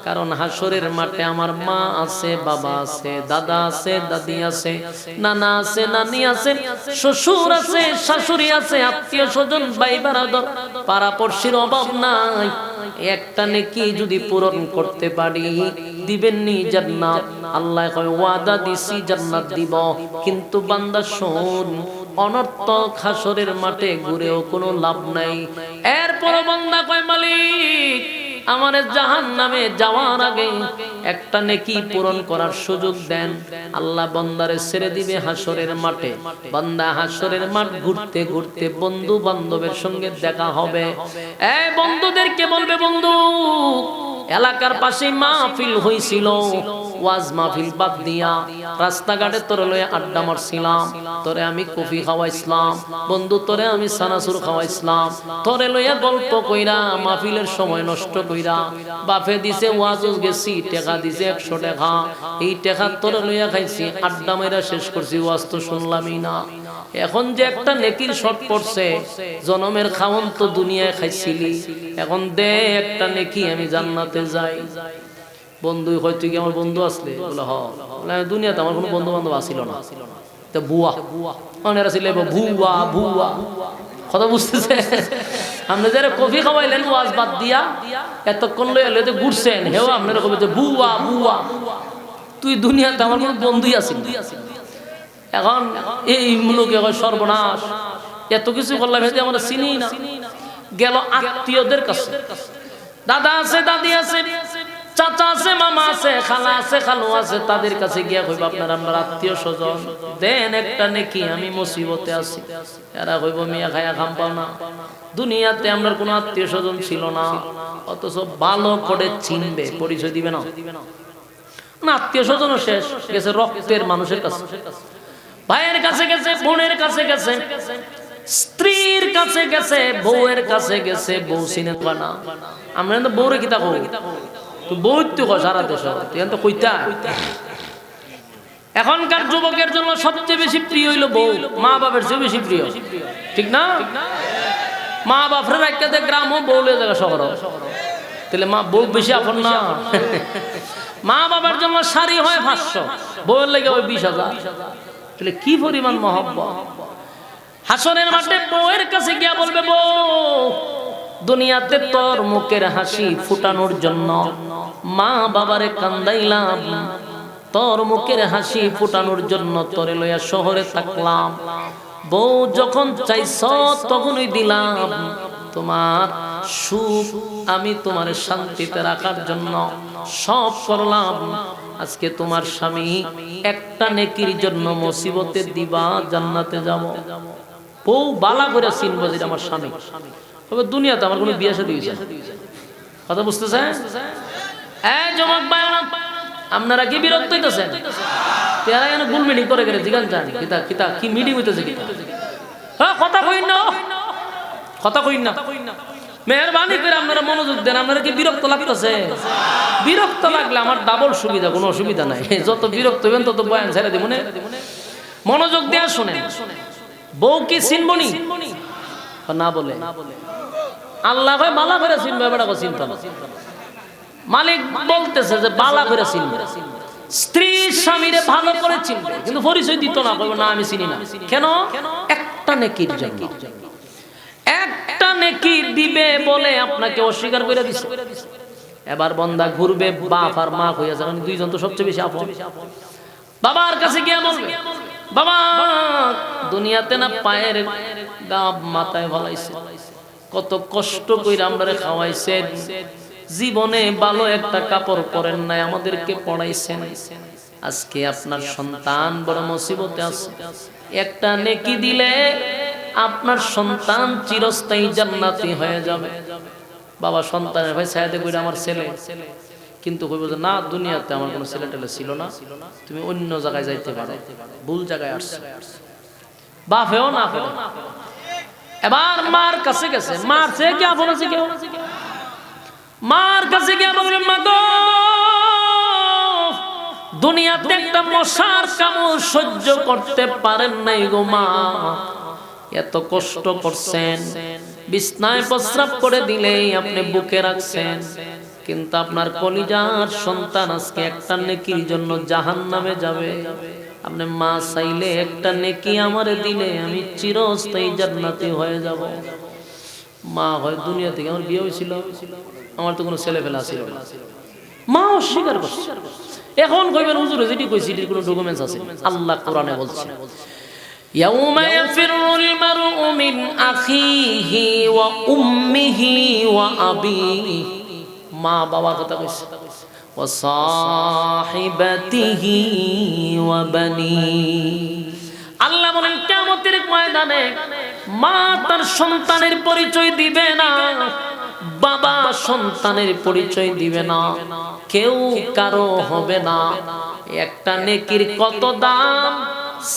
কারণ হাসরের মাঠে আমার মা আছে, বাবা আছে, দাদা আছে, দাদি আছে, নানা আছে, নানি আছে, শ্বশুর আছে, শাশুড়ি আছে, আত্মীয় স্বজন, ভাই বারাদর, পাড়াপড়শির অভাব নাই। একটা নেকি যদি পূরণ করতে পারি দিবেন নি জান্নাত। আল্লাহ কয় ওয়াদা দিছি জান্নাত দিব, কিন্তু বান্দা শোন অনর্থক হাসরের মাঠে ঘুরেও কোনো লাভ নাই। এরপর বান্দা কয় মালিক আমারে জাহান্নামে যাওয়ার আগে একটা নেকি পূরণ করার সুযোগ দেন। আল্লাহ বান্দারে ছেড়ে দিবে হাসরের মাঠে। বান্দা হাসরের মাঠ ঘুরতে ঘুরতে বন্ধু বান্ধবের সঙ্গে দেখা হবে। এই বন্ধুদেরকে বলবে বন্ধু এলাকার পাশে মাহফিল হইছিল, ওয়াজ মাহফিল বাদ দিয়া রাস্তাঘাটে তোরে লয়ে আড্ডা মারছিলাম, তোরে আমি কফি খাওয়াইছিলাম, বন্ধু তোরে আমি সানাসুর খাওয়াইছিলাম, তোরে লইয়া গল্প কইরা মাহফিলের সময় নষ্ট কইরা বাপে দিছে ওয়াজ গেছি টাকা দিছে 100 টাকা, এই টাকা তোরে লইয়া খাইছি, আড্ডা মাইরা শেষ করছি, ওয়াজ তো শুনলামই না। এখন যে একটা নেকির শর্ট পড়ছে, জনমের খাওন তো দুনিয়ায় খাইছিলি, এখন দে একটা নেকি আমি জান্নাতে যাই। বন্ধু হয়তো কি আমার বন্ধু আসলে বলে দুনিয়াতে আমার কোনো বন্ধু বান্ধব আসিল না, তো বুয়া অনেরা ছিল ভুয়া ভুয়া কথা বুঝতেছে। আপনি যারা কফি খাওয়াইলেন ওয়াজ বাদ দিয়া এতক্ষণ লইলে ঘুরছেন, হেও আপনারা কবে যে বুয়া বুয়া, তুই দুনিয়াতে আমার কোনো বন্ধুই আসিল। এখন এই লোকে সর্বনাশ, এত কিছু করলাম হেঁটে আমরা চিনি না। গেল আত্মীয়দের কাছে, দাদা আছে, দাদি আছে, চাচা আছে, মামা আছে, খালা আছে, খালু আছে, তাদের কাছে গিয়া কইব আপনার আমার আত্মীয় স্বজন দেন একটা নেকি, আমি মুসিবতে আছি। এরা কইব মিয়া খায়া খাম পাও না, দুনিয়াতে আমার কোনো আত্মীয় স্বজন ছিল না, অথচ ভালো করে চিনবে, পরিচয় দিবে না। আত্মীয় স্বজনও শেষ গেছে, রক্তের মানুষের কাছে, ভাইয়ের কাছে গেছে, বোনের কাছে গেছে, স্ত্রীর কাছে গেছে, বউয়ের কাছে গেছে, বউ চিনে না। আমরা তো বউরে কিতা কই, তো বউ তো সারা দেশ তো কইতা। এখনকার যুবকের জন্য সবচেয়ে বেশি প্রিয় হইলো বউ, মা বাবার চেয়ে বেশি প্রিয়, ঠিক না? মা বাপের রাখতে গ্রাম ও বউ লেগে জায়গা শহর, তাহলে মা বউ বেশি আপন না। মা বাবার জন্য শাড়ি হয় 500, বউয়ের লেগে ওই 20,000, তাহলে কি পরিমাণ মহব্বত। হাসরের মাঠে বউয়ের কাছে গিয়া বলবে বউ দুনিয়াতে তোর মুখের হাসি ফুটানোর জন্য মা বাবারে কান্দাইলাম, তোর মুখের হাসি ফুটানোর জন্য তোরে লইয়া শহরে থাকলাম, বউ যখন চাইছ তখনই দিলাম, তোমার সুখ আমি তোমার শান্তিতে রাখার জন্য সব করলাম, আজকে তোমার স্বামী একটা নেকির জন্য মুসিবতে দিবা, জান্নাতে যাব। বউ বালা করে চিনবো যে আমার স্বামী, তবে দুনিয়াতে আমার কোনো বিয়ে শাদী হইছে, কথা বুঝতেছেন? এই যুবক ভাইরা আপনারা কি বিরক্ত হইতেছেন? পেয়ারা এনে গুল মিটিং করে গেলে জিগান জানি কিতা কিতা কি মিটিং হইতেছে কিতা, হ্যাঁ কথা কইন না, কথা কইন না, মেহরবানি করে আপনারা মনোযোগ দেন। আপনারা কি বিরক্ত লাগতেছে? বিরক্ত লাগলে আমার ডাবল সুবিধা, কোনো অসুবিধা নাই, যত বিরক্ত হবেন তত বয়ান ছেড়ে দিব। মনোযোগ দেয়া শুনেন, বউ কি চিনবনি না বলে আল্লাহ ভাই বালা করে চিনবে, বেটা চিন্তা না। মালিক বলতেছে যে বালা করে চিনবে, স্ত্রী স্বামীরে ভালো করে চিনবে, কিন্তু পরিচয় দিত না, বলবে না আমি চিনি না। কেন? একটা নেকির জন্য, একটা নেকি দিবে বলে আপনাকে অস্বীকার করে দিছে। এবার বন্দা ঘুরবে বাপ আর মা হইয়া যাবেন, দুইজন তো সবচেয়ে বেশি আপন। বাবার কাছে গিয়া বলবে বাবা দুনিয়াতে না পায়ের গাব মাথায় ফলাইছে, কত কষ্ট কইরা আমরারে খাওয়াইছেন, জীবনে ভালো একটা কাপড় পরেন নাই, আমাদেরকে পড়াইছেন, আজকে আপনার সন্তান বড় মুসিবতে আছে, একটা নেকি দিলে আপনার সন্তান চিরস্থায়ী জান্নাতি হয়ে যাবে। বাবা সন্তানের ভাই ছায়াতে কইরা আমার ছেলে, কিন্তু কইব যে না দুনিয়াতে আমার কোনো ছেলে টেলে ছিল না, তুমি অন্য জায়গায় যাইতে পারো, ভুল জায়গায় আসছো। বাপেও না করে। এবার মার কাছে গেছে, মার সে কি আপন আছে কেউ? মার কাছে গিয়ে বলবে, মা গো, দুনিয়াতে একটা মশার কামড় সহ্য করতে পারেন নাই গো মা, এত কষ্ট করছেন, বিছনায় প্রস্রাব করে দিলেই আপনি বুকে রাখছেন, কিন্তু আপনার কলিজার সন্তান আজকে একটা নেকির জন্য জাহান্নামে যাবে। আপনি মা চাইলে একটা নেকি আমারে দিলে আমি চিরস্থায়ী জান্নাতি হয়ে যাব। মা হয় দুনিয়া থেকে, আমার বিয়ে হয়েছিল, আমার তো কোনো ছেলে ফেলা ছিল না, মা অস্বীকার করছে। এখন কইবেন হুজুর যেটি কইছি এটির কোনো ডকুমেন্টস আছে? আল্লাহ কোরআনে বলছে, ইয়াউমা ইয়াফিরুল মারউ মিন আখিহি ওয়া উম্মিহি ওয়া আবিহি, মা বাবার কথা কইছে, ওয়া সাহিবাতিহি ওয়া বানি। আল্লাহ বলেন কিয়ামতের ময়দানে মা তার সন্তানের পরিচয় দিবে না, বাবা সন্তানের পরিচয় দিবে না, কেউ কারো হবে না। একটা নেকির কত দাম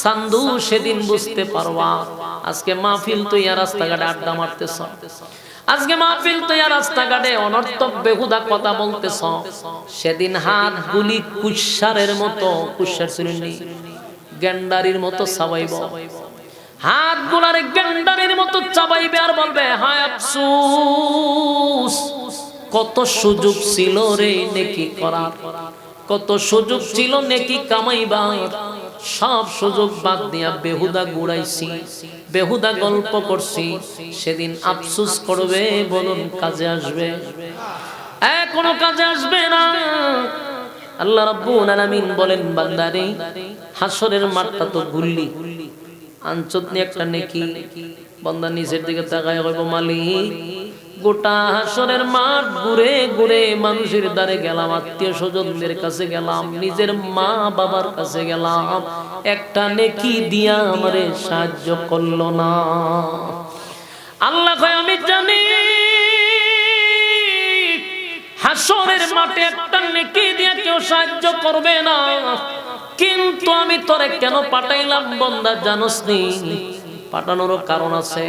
সান্ধু সেদিন বুঝতে পারবা। আজকে মাহফিল তৈয়া রাস্তাঘাটে আড্ডা মারতেছ, আজকে মাহফিল তৈয়া রাস্তাঘাটে অনর্থক বেহুদা কথা বলতেছ, সেদিন হাত গুলি কুশারের মতো, কুশার শ্রেণী গেন্ডারির মতো চাবাইব, হাত গুলারে গেন্ডারির মতো চাবাইবে আর বলবে হায় আফসোস, কত সুযোগ ছিল রে নেকি করার, কত সুযোগ ছিল নেকি কামাইবার, সব সুযোগ বাদ দিয়া বেহুদা গুড়াইছি, বেহুদা গল্প করছি। সেদিন আফসোস করবে, বলুন কাজে আসবে? কোনো কাজে আসবে না। আল্লাহ রাব্বুল আলামিন বলেন, বান্দারে হাসরের মাঠটা তো গুল্লি, আনচতনি একটা নেকি, বান্দা নিচের দিকে তাকায় কইব, মালিক গোটা হাসরের মাঠ ঘুরে ঘুরে মানুষের দ্বারে গেলাম, আত্মীয় স্বজনদের কাছে গেলাম, নিজের মা বাবার কাছে গেলাম, একটা নেকি দিয়া আমারে সাহায্য করলো না। আল্লাহ কয়, আমি জানি হাসরের মাঠে একটা নেকি দিয়া কেউ সাহায্য করবে না, কিন্তু আমি তোরে কেন পাঠাইলাম বান্দা জানোস নি? পাঠানোরও কারণ আছে।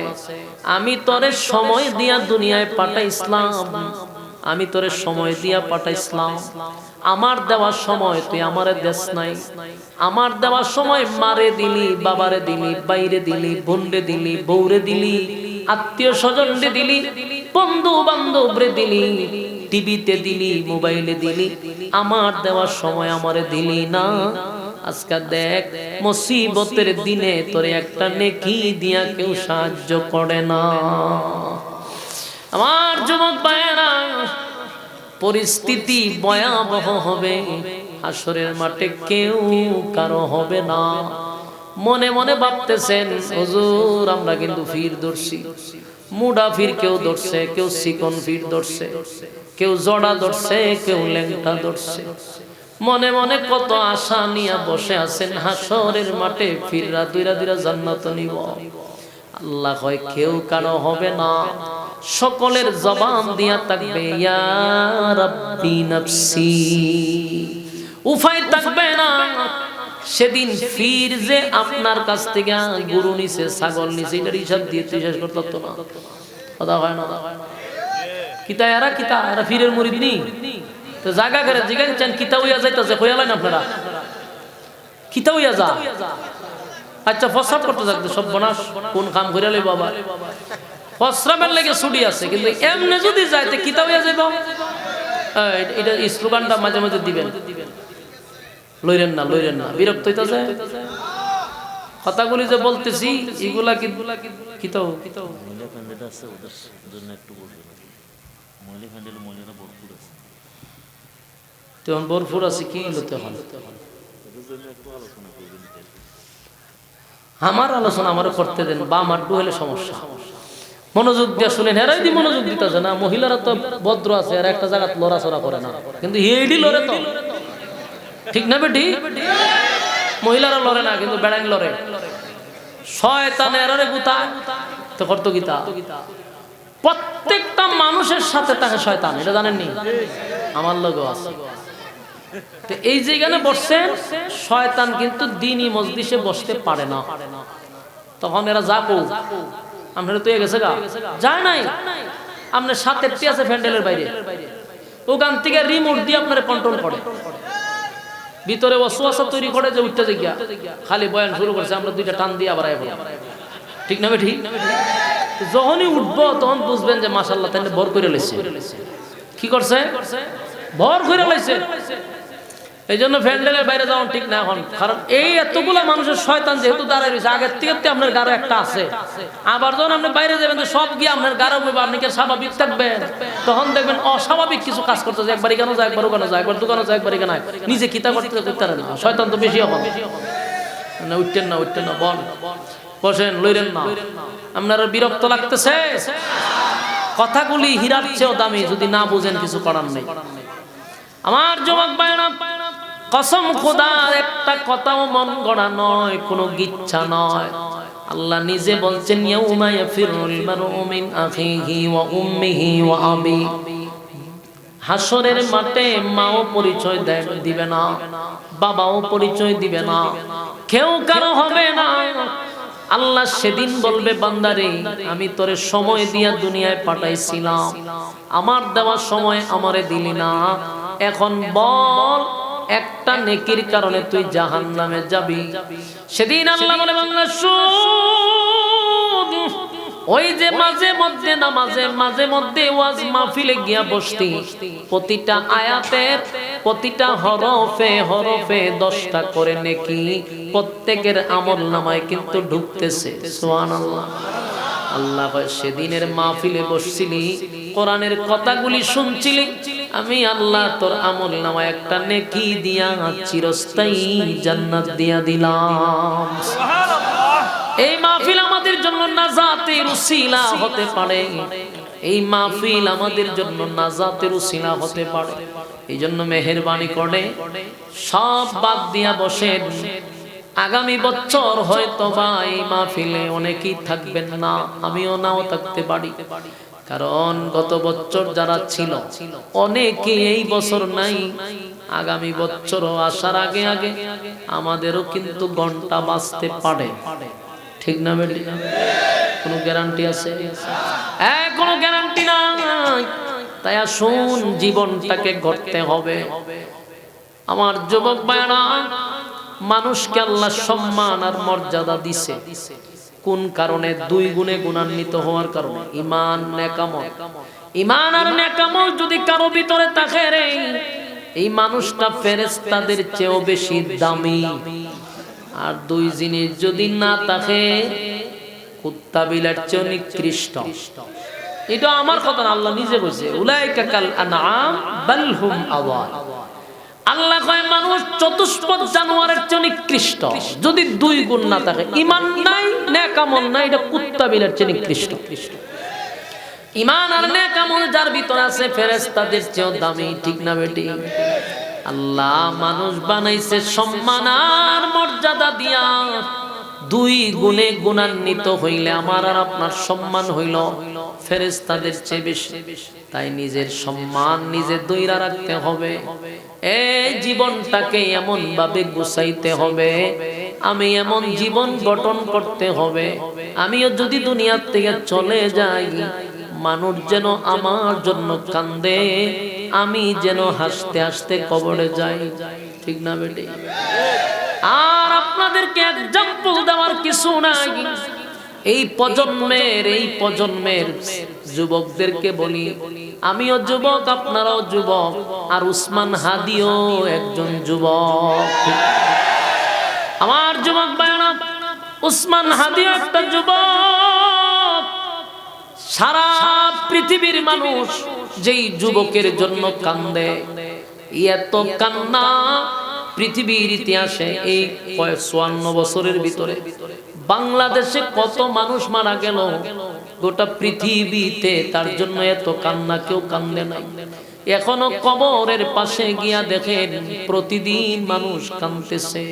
আমি তোরে সময় দিয়া দুনিয়ায় পাঠাইছিলাম, আমি তোরে সময় দিয়া পাঠাইছিলাম, আমার দেওয়ার সময় তুই আমারে দেশ নাই, আমার দেওয়ার সময় মারে দিলি, বাবারে দিলি, বাইরে দিলি, বোনরে দিলি, বউরে দিলি, আত্মীয় স্বজনরে দিলি, বন্ধু বান্ধবরে দিলি, টিভিতে দিলি, মোবাইলে দিলি, আমার দেওয়ার সময় আমারে দিলি না। আজকে দেখ মুসিবতের দিনে তোরে একটা নেকি দিয়া কেউ সাহায্য করে না। আমার যুবক ভাইয়েরা, পরিস্থিতি ভয়াবহ হবে, হাসরের মাঠে কেউ কারো হবে না। মনে মনে ভাবতেছেন, হুজুর আমরা কিন্তু ফির ধরছি, মুডা ফির কেউ ধরছে, কেউ চিকন ফির ধরছে, কেউ জড়া ধরছে, কেউ ল্যাংটা ধরছে। মনে মনে কত আশা নিয়ে বসে আছেন, হাসরের মাঠে ফিররা দুইরা দুইরা জান্নাত নিব। আল্লাহ কয় কেউ কারো হবে না, সকলের জবান দিয়া থাকবে ইয়া রাব্বি নাফসি, উফায় থাকবে না। সেদিন ফির যে আপনার কাছ থেকে গরু নিছে, ছাগল নিছে, এটার হিসাব দিয়ে শেষ করতে পারতো না। কথা হয় না? কিতা এরা, কিতা এরা ফিরের মুরিদ নি, তো জায়গা করে জিজ্ঞাসা চান কিতা হইয়া যাইতেছে, কইয়ালেন আপনারা কিতা হইয়া যা। আচ্ছা প্রস্রাব করতে থাকতে সব বনাস কোন কাম করিয়ালে বাবা, প্রস্রাবের লেগে ছুটি আছে, কিন্তু এমনি যদি যাইতে কিতা হইয়া যাইব। এটা স্লোগানটা মাঝে মাঝে দিবেন, লইরেন না, লইরেন না, বিরক্ত হইতাছে। কথাগুলি যে বলতেছি এগুলা কিতাও তখন ভরপুর আছে, কি হতে হয় আমার আলোচনা আমার করতে দেন, বা মাড্ডু হলে সমস্যা। মনোযোগ দিয়ে শুনেন, হেরাই দি মনোযোগ দিতেছে না। মহিলারা তো ভদ্র আছে, আর একটা জায়গা লড়াচড়া করে না, কিন্তু হেডি লড়ে তো, ঠিক না বেটি? মহিলারা লড়ে না, কিন্তু বেড়াইন লড়ে। শয়তানের গুতা তো করতো গীতা, প্রত্যেকটা মানুষের সাথে তাকে শয়তান, এটা জানেননি? আমার লোকও আছে। তো এই যেখানে বসছেন, শয়তান কিন্তু দ্বীনি মজলিসে বসতে পারে না। তখন এরা যাবো আপনারা তো গেছে গা যায় নাই, আপনার সাথে আছে প্যান্ডেলের বাইরে, ওখান থেকে রিমোট দিয়ে আপনারা কন্ট্রোল করে ভিতরে ওয়াসওয়াসা তৈরি করে যে উঠতে গিয়া খালি বয়ান শুরু করছে, আমরা দুইটা টান দিয়ে আবার আইব, ঠিক না ঠিক? যখনই উঠবো তখন বুঝবেন যে মাশাআল্লাহ তাই ভর করে লাইছে। কি করছে? ভর করে লাইছে। এই জন্য প্যান্ডেলের বাইরে যাওয়া ঠিক না এখন, কারণ এই এতগুলা মানুষের শয়তান যেহেতু দাঁড়ায় রয়েছে, আগের থেকে আপনার গারো একটা আছে, আবার যখন আপনি বাইরে যাবেন তো সব গিয়ে আপনার গারো বলবে, আপনি কি স্বাভাবিক থাকবেন? তখন দেখবেন অস্বাভাবিক কিছু কাজ করতেছে, একবার এখানে যায়, একবার ওখানে যায়, একবার দোকানে যায়, একবার এখানে নিজে কিতা করতে না, শয়তান তো বেশি হবে না। উঠতেন না, উঠতেন না, বল বসেন, লইরেন না। আপনার বিরক্ত লাগতেছে? কথাগুলি হীরার চেয়েও দামি, যদি না বুঝেন কিছু করার নেই। আমার যুবক ভাইরা, কসম খোদার একটা কথাও মন গড়া নয়, কোনো গিচ্ছা নয়। আল্লাহ নিজে বলছেন, ইয়াউমা ইয়াফিরুল মারউ মিন আখিহি ওয়া উম্মিহি ওয়া আবি। হাসরের মাঠে মাও পরিচয় দিবে না, বাবাও পরিচয় দিবে না, কেউ কারো হবে না। আল্লাহ সেদিন বলবে, বান্দারে আমি তোরে সময় দিয়া দুনিয়ায় পাঠাইছিলাম, আমার দেওয়া সময় আমারে দিলি না, এখন বল একটা নেকির কারণে তুই জাহান্নামে যাবি। সেদিন আল্লাহ বলে, বান্দা শুন, ওই যে মাঝে মধ্যে নামাজে মাঝে মধ্যে ওয়াজ মাহফিলে গিয়া বসতি, প্রতিটা আয়াতের প্রতিটা হরফে হরফে 10টা করে নেকি প্রত্যেকের আমল নামায় কিন্তু ঢুকতেছে। সুবহানাল্লাহ। আল্লাহ সেদিনের মাহফিলে বসছিলি, কোরআনের কথাগুলি শুনছিলি, আমি আল্লাহ তোর আমল নামায় একটা নেকি দিয়া চিরস্থায়ী জান্নাত দিয়া দিলাম। এই মাহফিল আমাদের জন্য নাজাতের উসিলা হতে পারে, এই মাহফিল আমাদের জন্য নাজাতের উসিলা হতে পারে। এই জন্য মেহেরবানি করে সব বাদ দিয়া বসেন। আগামী বছর হয়তো বা এই মাহফিলে অনেকেই থাকবেন না, আমিও নাও থাকতে পারি, কারণ গত বছর যারা ছিল অনেকে এই বছর নাই, আগামী বছরও আসার আগে আগে আমাদেরও কিন্তু ঘন্টা বাজতে পারে, ঠিক না বেটি? কোনো গ্যারান্টি আছে? কোনো গ্যারান্টি নাই। তাই আসুন, জীবনটাকে গড়তে হবে। আমার যুবক ভাইরা, মানুষকে আল্লাহ সম্মান আর মর্যাদা দিছে কোন কারণে? 2 গুণে গুণান্বিত হওয়ার কারণে। ঈমান, নেকামল। ঈমান আর নেকামল যদি কারো ভিতরে থাকে রে, এই মানুষটা ফেরেশতাদের চেয়েও বেশি দামি। আর 2 জিনিস যদি না থাকে, কুত্তা বিলার চেয়ে নিকৃষ্ট। এটা আমার কথা না, আল্লাহ নিজে বলছে, উলাইকা কাল আনআম বাল হুম আযাল। আল্লাহ কয় মানুষ চতুষ্পদ জানোয়ারের চেয়ে নিকৃষ্ট যদি 2 গুণ না থাকে, ঈমান নাই, নেকামল নাই, এটা কুত্তা বিলার চেয়ে নিকৃষ্ট। ঈমান আর নেকামল যার ভিতরে আছে, ফেরেশতাদের চেয়েও দামি, ঠিক না বেটি? আল্লাহ মানুষ বানাইছে সম্মান আর মর্যাদা দিয়া। 2 গুণে গুণান্বিত হইলে আমার আর আপনার সম্মান হইল ফেরেশতাদের চেয়ে বেশি। তাই নিজের সম্মান নিজে ধইরা রাখতে হবে। এই জীবনটাকে এমন ভাবে গুছাইতে হবে, আমি এমন জীবন গঠন করতে হবে, আমিও যদি দুনিয়ার থেকে চলে যাই, মানুষ যেন আমার জন্য কান্দে, আমি যেন হাসতে হাসতে কবরে যাই, ঠিক না বেটি? আর আপনাদেরকে এক্সাম্পল দেওয়ার কিছু নাই। এই প্রজন্মের যুবকদেরকে বলি, আমিও যুবক, আপনারাও যুবক, আর উসমান হাদিও একজন যুবক। আমার যুবক ভাইরা, উসমান হাদিও একটা যুবক। সারা পৃথিবীর মানুষ যেই যুবকের জন্য কান্দে, এত কান্না পৃথিবীর ইতিহাসে এই 54 বছরের ভিতরে বাংলাদেশে কত মানুষ মারা গেল, গোটা পৃথিবীতে তার জন্য এত কান্না কেউ কান্দে নাই। এখনো কবরের পাশে গিয়া দেখেন, প্রতিদিন মানুষ কাঁদতেছে।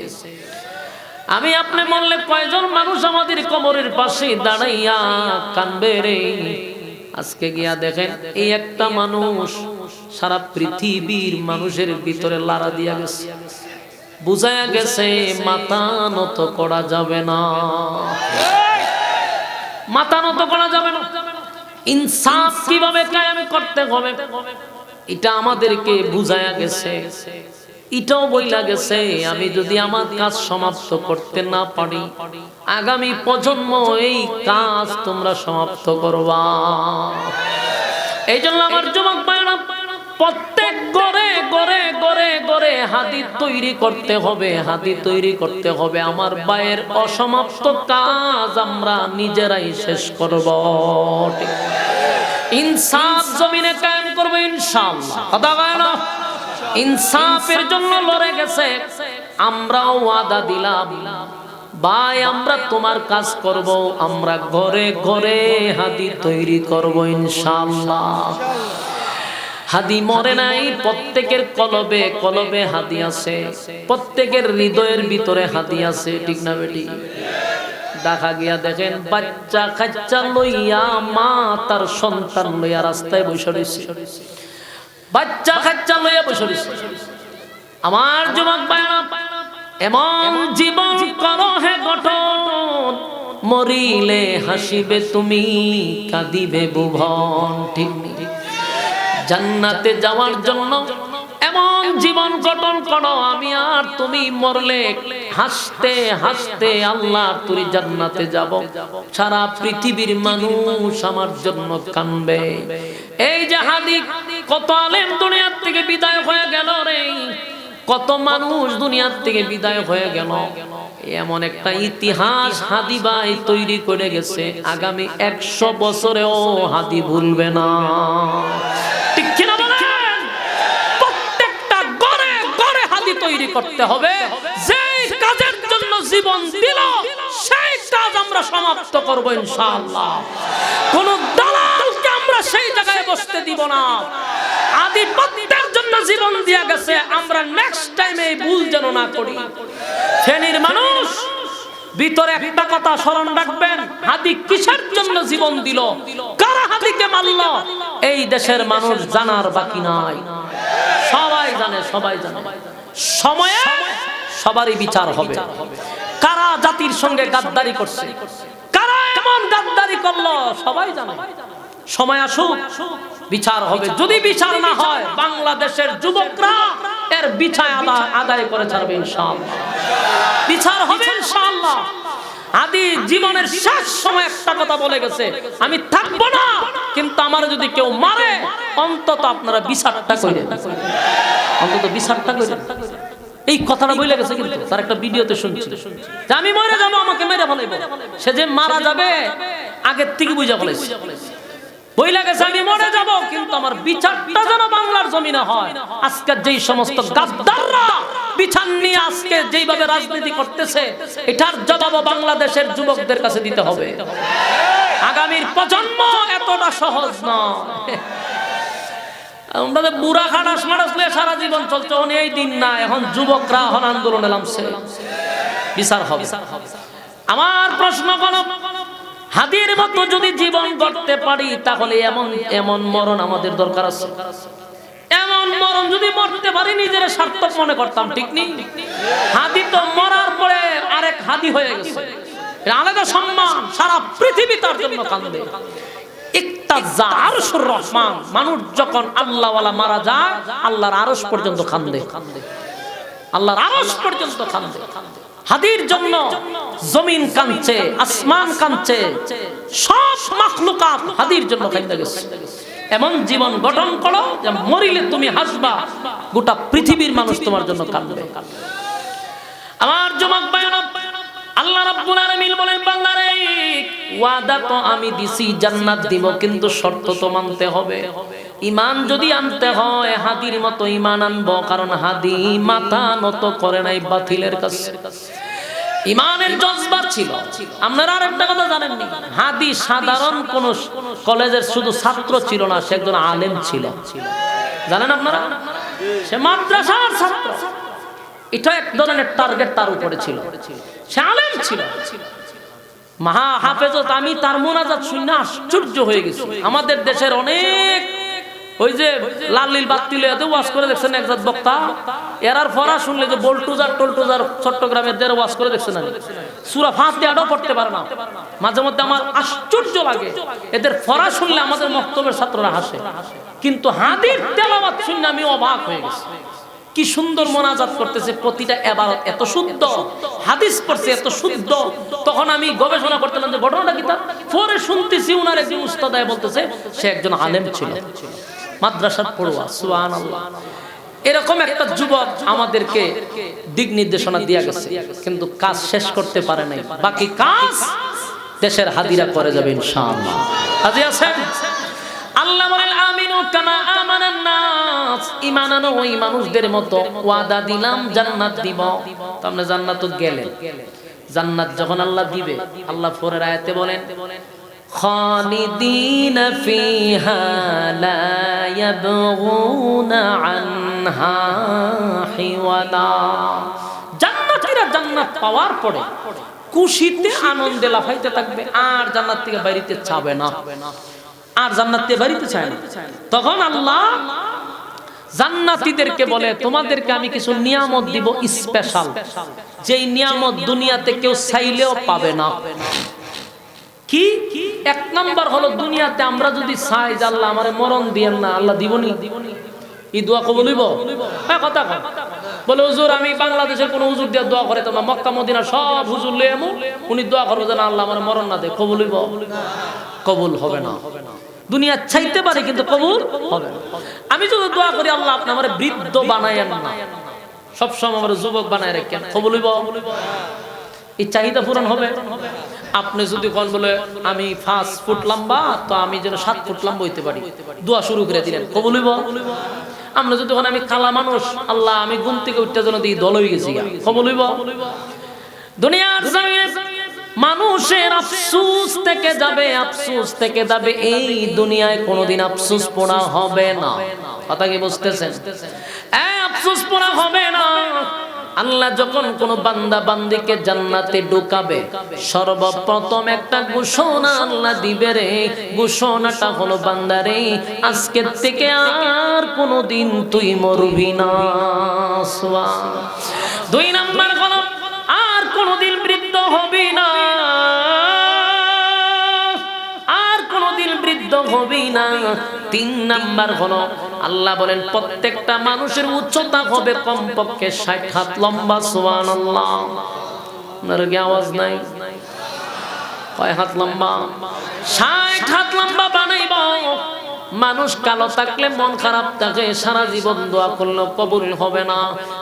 আমি আপনি বললে কয়জন মানুষ আমাদের কবরের পাশে দাঁড়াইয়া কাঁদবে রে? আজকে গিয়া দেখেন, এই একটা মানুষ সারা পৃথিবীর মানুষের ভিতরে লাড়া দিয়া গেছে, বুঝায়া গেছে মাথা নত করা যাবে না। মাথা নত করা যাবে না। ইনসাফ কিভাবে কায়েম করতে হবে এটা আমাদেরকে বুঝায়া গেছে, এটাও বইলা গেছে। আমি যদি আমার কাজ সমাপ্ত করতে না পারি, আগামী প্রজন্ম এই কাজ তোমরা সমাপ্ত করবা। এই জন্য আমার যুবক ভাইরা, প্রত্যেক ঘরে ঘরে ঘরে ঘরে হাদিস তৈরি করতে হবে, হাদিস তৈরি করতে হবে। আমার ভাইয়ের অসমাপ্ত কাজ আমরা নিজেরাই শেষ করব। ইনসাফ জমিনে কায়েম করব ইনশাআল্লাহ। কথা বলে না, ইনসাফের জন্য লড়ে গেছে। আমরাও ওয়াদা দিলাম, ভাই আমরা তোমার কাজ করব, আমরা ঘরে ঘরে হাদিস তৈরি করব ইনশাআল্লাহ। হাদি মরে নাই, প্রত্যেকের কলবে কলবে হাদি আছে, প্রত্যেকের হৃদয়ের ভিতরে হাদি আছে, ঠিক না বেটি? দেখা গিয়া দেখেন বাচ্চা কাচ্চা লইয়া মা তার সন্তান লইয়া রাস্তায় বসে রয়েছে, বাচ্চা কাচ্চা লইয়া বসে রয়েছে। আমার যুবক ভাইরা, এমন জীবন করো হে গঠন, মরিলে হাসিবে তুমি, কাঁদিবে ভুবন। ঠিক জান্নাতে যাওয়ার জন্য এমন জীবন গঠন করো, আমি আর তুমি মরলে হাসতে হাসতে আল্লাহ তুই জান্নাতে যাব, সারা পৃথিবীর মানুষ আমার জন্য কাঁদবে। এই যে হাদিস, কত আলেম দুনিয়ার থেকে বিদায় হয়ে গেল রে, কত মানুষ দুনিয়ার থেকে বিদায় হয়ে গেল। এমন একটা ইতিহাস হাদি ভাই তৈরি করে গেছে, আগামী 100 বছরেও হাদি ভুলবে না। ঠিক কিনা বলেন? প্রত্যেকটা ঘরে ঘরে হাদি তৈরি করতে হবে। যেই কাজের জন্য জীবন দিল সেই কাজ আমরা সমাপ্ত করব ইনশাআল্লাহ। কোন দালালকে আমরা সেই জায়গায় বসতে দিব না। আধিপত্যের জন্য জীবন দিয়া গেছে, আমরা নেক্সট টাইমে এই ভুল যেন না করি। ফেনীর মানুষ ভিতরে একটা কথা স্মরণ রাখবেন, হাদি কিসের জন্য জীবন দিল, কারা হাদিকে মারল, এই দেশের মানুষ জানার বাকি নাই। সবাই জানে, সবাই জানে। সময়ে সবারই বিচার হবে। কারা জাতির সঙ্গে গাদ্দারি করছে, কারা এমন গাদ্দারি করলো, সবাই জানে। সময় আসুক, বিচার হবে। যদি বিচার না হয়, বাংলাদেশের যুবকরা এর বিচার আদায় করে ছাড়বে ইনশাআল্লাহ। বিচার হবে ইনশাআল্লাহ। আদি জীবনের শেষ সময় একটা কথা বলে গেছে, আমি থাকবো না, কিন্তু আমার যদি কেউ মারে অন্তত আপনারা বিচারটা করেন, অন্তত বিচারটা করেন। এই কথাটা বলে গেছে, কিন্তু তার একটা ভিডিওতে শুনছি যে আমি মরে যাবো, আমাকে মেরে ফেলাইবো। সে যে মারা যাবে আগের থেকে বুঝা ফেলেছে, বইলা গেছে আমি মরে যাব, কিন্তু আমার বিচারটা যেন বাংলার জমিনে হয়। আজকে যেই সমস্ত গাদ্দাররা বিচার নিয়ে আজকে যেইভাবে রাজনীতি করতেছে, এটার জবাব বাংলাদেশের যুবকদের কাছে দিতে হবে। আগামীর প্রজন্ম এতটা সহজ নয়। আমরা যে বুড়া খাটাস মারাস নিয়ে সারা জীবন চলছে, এই দিন না। এখন যুবকরা এখন আন্দোলনে নামছে, বিচার হবে। আমার প্রশ্ন হলো, হাদির মতো যদি জীবন গড়তে পারি, তাহলে এমন এমন মরণ আমাদের দরকার আছে। এমন মরণ যদি মরতে পারি, নিজের সার্থক মনে করতাম, ঠিক নেই? হাদি তো মরার পরে আরেক হাদি হয়ে গেছে, আলাদা সম্মান, সারা পৃথিবী তার জন্য কাঁদে। ইক্তাজা আরশুর রহমান, মানুষ যখন আল্লাহওয়ালা মারা যায়, আল্লাহর আরশ পর্যন্ত কাঁদে, আল্লাহর আরশ পর্যন্ত কাঁদে। হাদির জন্য জমিন কাঁদছে, আসমান কাঁদছে, সব মাখলুকাত হাদির জন্য কাঁদে গেছে। এমন জীবন গঠন করো যে মরিলে তুমি হাসবা, গোটা পৃথিবীর মানুষ তোমার জন্য কাঁদবে। আমার যুবক ভাইরা, আল্লাহ রাব্বুল আলামিন বলেন, বান্দারে ওয়াদা তো আমি দিছি, জান্নাত দিব, কিন্তু শর্ত তো মানতে হবে। ঈমান যদি আনতে হয়, হাদির মতো ঈমান আনবো, কারণ হাদি মাথা নত করে নাই বাতিলের কাছে। ঈমানের জজবা ছিল। আপনারা আরেকটা কথা জানেন নি, হাদি সাধারণ কোন কলেজের শুধু ছাত্র ছিল না, সে একজন আলেম ছিল। জানেন আপনারা? সে মাদ্রাসার ছাত্র। এটা এক ধরনের টার্গেট তার উপরে ছিল। সে আলেম ছিল, মহা হাফেজত। আমি তার মুনাজাত শুনে আশ্চর্য হয়ে গেছি। আমাদের দেশের অনেক ওই যে লালিল বাত্তিলে এত ওয়াজ করে দেখছেন একজাত বক্তা, এরার ফরা শুনলে যে বল্টুজার টলটুজার চট্টগ্রামের দের ওয়াজ করে দেখছেন না, সূরা ফাতিহাটাও পড়তে পারে না। মাঝে মধ্যে আমার আশ্চর্য লাগে, এদের ফরা শুনলে আমাদের মক্তবের ছাত্ররা হাসে, কিন্তু হাদিস তেলাওয়াত শুনে আমি অবাক হয়ে গেছি। কি সুন্দর মোনাজাত করতেছে, প্রতিটা ইবাদত এত শুদ্ধ, হাদিস পড়ছে এত শুদ্ধ। তখন আমি গবেষণা করতেলাম যে ঘটনাটা কি, তার পরে শুনতেছি উনার একজন উস্তাদ বলতেছে সে একজন আলেম ছিল, মাদ্রাসার পড়ুয়া। সুবহানাল্লাহ। এরকম একটা যুবক আমাদেরকে দিক নির্দেশনা দিয়ে গেছে, কিন্তু কাজ শেষ করতে পারে নাই। বাকি কাজ দেশের হাদিরা করে যাবে ইনশাআল্লাহ। রাজি আছেন? আল্লাহ বলেন আমিনু কামা আমানান নাস, ঈমান আনো ওই মানুষদের মতো, ওয়াদা দিলাম জান্নাত দিব। তো আপনি জান্নাত গেলেন, জান্নাত যখন আল্লাহ দিবে, আল্লাহ পরের আয়াতে বলেন খালিদিনা ফিহা লা ইয়াবগুনা আনহা হিওয়ালা। জান্নাতীরা জান্নাত পাওয়ার পরে খুশিতে আনন্দে লাফাইতে থাকবে, আর জান্নাত থেকে বাইরেতে চাবে না, আর জান্নাত থেকে বাইরেতে চায় না। তখন আল্লাহ জান্নাতীদেরকে বলে তোমাদেরকে আমি কিছু নিয়ামত দিব স্পেশাল, যেই নিয়ামত দুনিয়াতে কেউ চাইলেও পাবে না। কি? এক নাম্বার হলো দুনিয়াতে আমরা যদি চাই যে আল্লাহ আমারে মরণ দিয়েন না, আল্লাহ দিবনি? এই দোয়া কবুল হইব? হ্যাঁ, কথা কয়। বলে হুজুর আমি বাংলাদেশের কোন হুজুর দিয়ে দোয়া করে তোমরা মক্কা মদিনা সব হুজুর লয়ে আমু, উনি দোয়া করবে যে না আল্লাহ আমারে মরণ না দে, কবুল হইব? কবুল হবে না। দুনিয়া চাইতে পারে কিন্তু কবুল হবে না। আমি যদি দোয়া করি আল্লাহ আপনি আমারে বৃদ্ধ বানায়েন না, সব সময় আমারে যুবক বানায় রাখেন, কবুল হইব? এই চাহিদা পূরণ হবে? আপনি যদি কোন বলে আমি 5 ফুট লম্বা, তো আমি যেন 7 ফুট লম্বা হইতে পারি, দোয়া শুরু করে দিলেন, কবুল হইব? আমরা যদি কোন আমি কালা মানুষ, আল্লাহ আমি ঘুম থেকে উঠতে যেন দিই দল হয়ে গেছি, কবুল হইব? দুনিয়ার জমিনে মানুষের আফসোস থেকে যাবে, আফসোস থেকে যাবে, এই দুনিয়ায় কোনোদিন আফসোস পোড়া হবে না। কথা কি বুঝতেছেন? আফসোস পোড়া হবে না। আল্লাহ যখন কোন বান্দা বান্দিকে জান্নাতে ঢুকাবে, সর্বপ্রথম একটা ঘোষণা আল্লাহ দিবে রে, ঘোষণাটা হলো বান্দারে আজকে থেকে আর কোনোদিন তুই মরবি না। দুই নাম্বার হলো আর কোনোদিন বৃদ্ধ হবি না, আর কোনোদিন বৃদ্ধ হবি না। 3 নাম্বার হলো আল্লাহ বলেন প্রত্যেকটা মানুষের উচ্চতা হবে কমপক্ষে 60 হাত লম্বা। সুবহানাল্লাহ। আপনার কি আওয়াজ নাই? কয় হাত লম্বা? 60 হাত লম্বা বানাইব। মানুষ কালো থাকলে মন খারাপ থাকে, সারা জীবন দোয়া করলেও কবুল হবে না।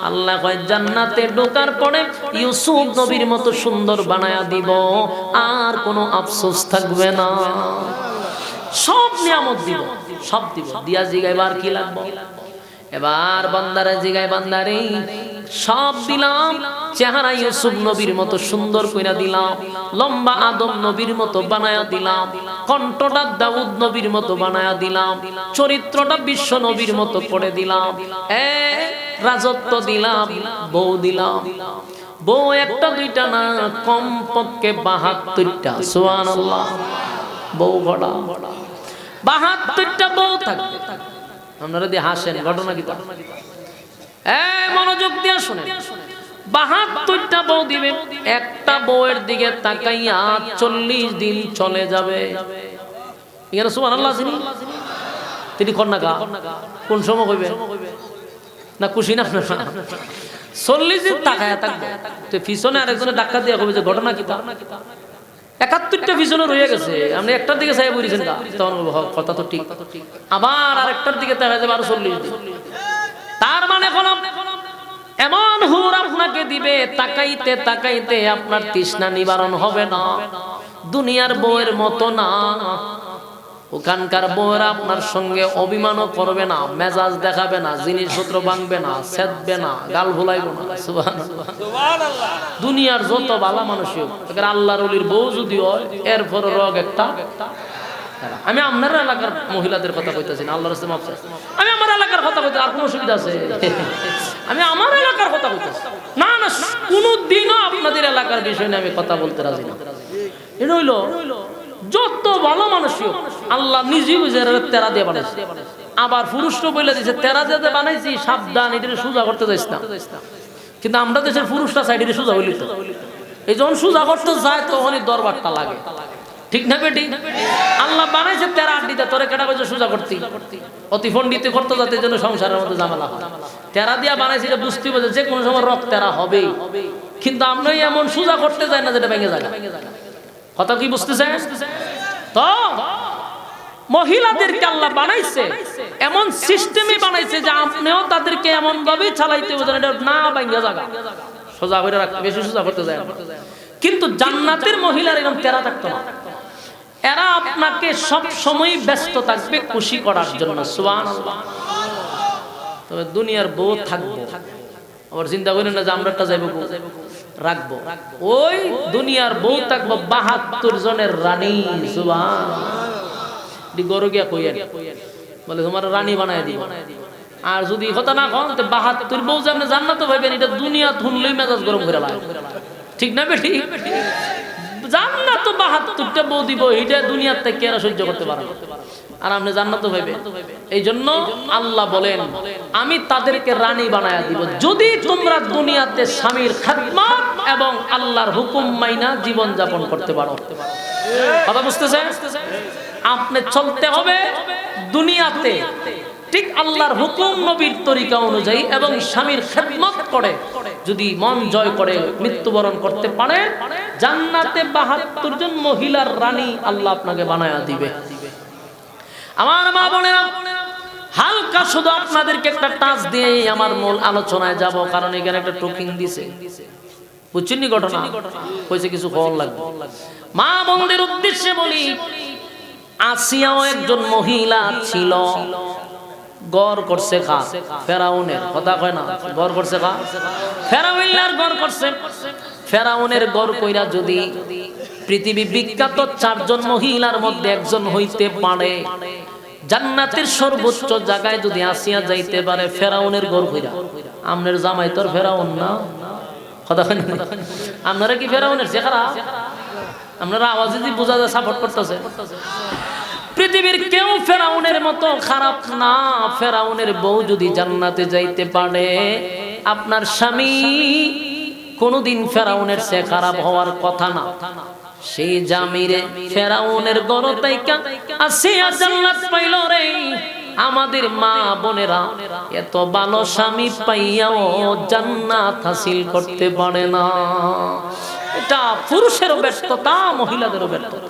আল্লাহ কয় জান্নাতে ঢোকার পরে ইউসুফ নবীর মতো সুন্দর বানায়া দিব, আর কোনো আফসোস থাকবে না। সব নিয়ামত দিব, সব দিব। দিয়া জিগাইবার কি লাগবে? এবার বান্দারে জিগাই, বান্দারে সব দিলাম, চেহারা ইউসুফ নবীর মতো সুন্দর কইরা দিলাম, লম্বা আদম নবীর মতো বানায়া দিলাম, কণ্ঠটা দাউদ নবীর মতো বানায়া দিলাম, চরিত্রটা বিশ্ব নবীর মতো করে দিলাম, রাজত্ব দিলাম, বউ দিলাম। বউ একটা দুইটা না, কমপক্ষে 72টা। সুবহানাল্লাহ। বউ গড়া 72টা বউ থাকবে। আপনারা দিয়ে হাসেন, ঘটনা কি? মনোযোগ দিয়ে শুনেন। 72টা বউ দিবে, একটা বউয়ের দিকে তাকাইয়া 40 দিন চলে যাবে। এখানে সুবহানাল্লাহ তিনি কন্যা কোন সময় কইবে না, খুশি না? 40 দিন তাকাইয়া থাকবে, তো পিছনে আরেকজনের ধাক্কা দিয়ে কইবে যে ঘটনা কি? 71টা পিছনে রয়ে গেছে, আপনি একটার দিকে চাই বুঝেছেন না, তখন কথা তো ঠিক। আবার আরেকটার দিকে দেখা যাবে আরো 40 দিন। তার মানে এমন হুর আপনাকে দিবে, তাকাইতে তাকাইতে আপনার তৃষ্ণা নিবারণ হবে না। দুনিয়ার বউয়ের মতো না, ওখানকার বউয়েরা আপনার সঙ্গে অভিমানও করবে না, মেজাজ দেখাবে না, জিনিসপত্র ভাঙবে না, ছেদবে না, গাল ভুলাইব না। সুবহানাল্লাহ। দুনিয়ার যত ভালো মানুষই হোক, আল্লাহর ওলির বউ যদি হয়, এরপর রোগ একটা। আমি আপনার এলাকার মহিলাদের কথা কইতাছি না, আল্লাহর রাস্তায় মাফ চাই, আমি আমার এলাকার কথা কইতে আর কোনো অসুবিধা আছে? আমি আমার এলাকার কথা কইতাছি না, না কোনদিনও আপনাদের এলাকার বিষয় নিয়ে আমি কথা বলতে রাজি না। এটা হইল যত ভালো মানুষ হোক, আল্লাহ নিজেই বুঝে তেরা দিয়ে বানাইছে। আবার পুরুষও বলে দিছে তেরা যেতে বানাইছি সাবধান, এটা সোজা করতে যাইস না। কিন্তু আমরা দেশের পুরুষরা সাইডে সোজা হইলি তো, এই যখন সোজা করতে যায় তখনই দরবারটা লাগে, ঠিক না বেটি? আল্লাহ বানাইছে তেরা আড্ডিতে, তোরে কেটা কইছে সোজা করতে, অতি পণ্ডিতে করতে যাতে যেন সংসারের মধ্যে ঝামেলা হয়। তেরা দিয়া বানাইছে এটা বুঝতে পারছে যে কোনো সময় রক তেরা হবেই, কিন্তু আমরা এমন সোজা করতে যাই না যেটা ভেঙে যায়। কথা কি বুঝতেছেন? তো মহিলাদেরকে আল্লাহ বানাইছে এমন সিস্টেমে বানাইছে যে আপনিও তাদেরকে এমন ভাবে চালাইতে হবে যেন এটা না ভাঙা জায়গা, সোজা করে রাখতে, বেশি সোজা করতে যায়। কিন্তু জান্নাতের মহিলার এরকম তেরা থাকতো না, এরা আপনাকে সব সময় ব্যস্ত থাকবে খুশি করার জন্য। সুবহানাল্লাহ। তবে দুনিয়ার বউ থাকবো, আবার চিন্তা করেন না যে আমরা একটা যাইব রাখবো, ওই দুনিয়ার বউ থাকবো ৭২ জনের রানী। সুবহানাল্লাহ। গরু গিয়া কইয়া বলে তোমার রানী বানায় দিব, আর যদি কথা না কন ৭২ বউ যে আপনি জান্নাত ভাবেন, এটা দুনিয়া ধুনলেই মেজাজ গরম করে লাগে, ঠিক না বেটি? জান্নাত ৭২টা বউ দিব, এটা দুনিয়ার থেকে এরা সহ্য করতে পারে, আর আপনি জান্নাত ভাবেন। এই জন্য আল্লাহ বলেন আমি তাদেরকে রানী বানায়া দিব যদি তোমরা দুনিয়াতে স্বামীর খেদমত এবং আল্লাহর হুকুম মাইনা জীবন যাপন করতে পারো। কথা বুঝতেছেন? আপনি চলতে হবে দুনিয়াতে ঠিক আল্লাহর হুকুম নবীর তরিকা অনুযায়ী, এবং স্বামীর খেদমত করে যদি মন জয় করে মৃত্যুবরণ করতে পারে, জান্নাতে ৭২ জন মহিলার রানী আল্লাহ আপনাকে বানায়া দিবে। আমার মা বোনেরা, হালকা শুধু আপনাদেরকে একটা টাচ দিয়ে আমার মূল আলোচনায় যাব, কারণ এখানে একটা টোকিং দিছে, বুঝছেন নি ঘটনা কইছে কিছু ফল লাগবে। মা বোনদের উদ্দেশ্যে বলি, আসিয়াও একজন মহিলা ছিল, গড় করছে খা ফেরাউনের, কথা কয় না, গড় করছে খা ফেরাউনের গড় করছে। ফেরাউনের গড় কইরা যদি পৃথিবী বিখ্যাত 4 জন মহিলার মধ্যে একজন হইতে পারে, জান্নাতের সর্বোচ্চ জায়গায় যদি আসিয়া যাইতে পারে ফেরাউনের গড় কইরা, আমনের জামাই তোর ফেরাউন না? কথা কয় না? আপনারা কি ফেরাউনের চেহারা? আপনারা আওয়াজে যদি বোঝা যায় সাপোর্ট করতেছে। পৃথিবীর কেউ ফেরাউনের মতো খারাপ না। ফেরাউনের বউ যদি জান্নাতে যাইতে পারে, আপনার স্বামী কোনদিন ফেরাউনের চেয়ে খারাপ হওয়ার কথা না। সেই জামিরে ফেরাউনের গড় তাইকা আসিয়া জান্নাত পাইল রে। আমাদের মা বোনেরা এত ভালো স্বামী পাইয়াও জান্নাত হাসিল করতে পারে না। এটা পুরুষেরও ব্যর্থতা, মহিলাদেরও ব্যর্থতা।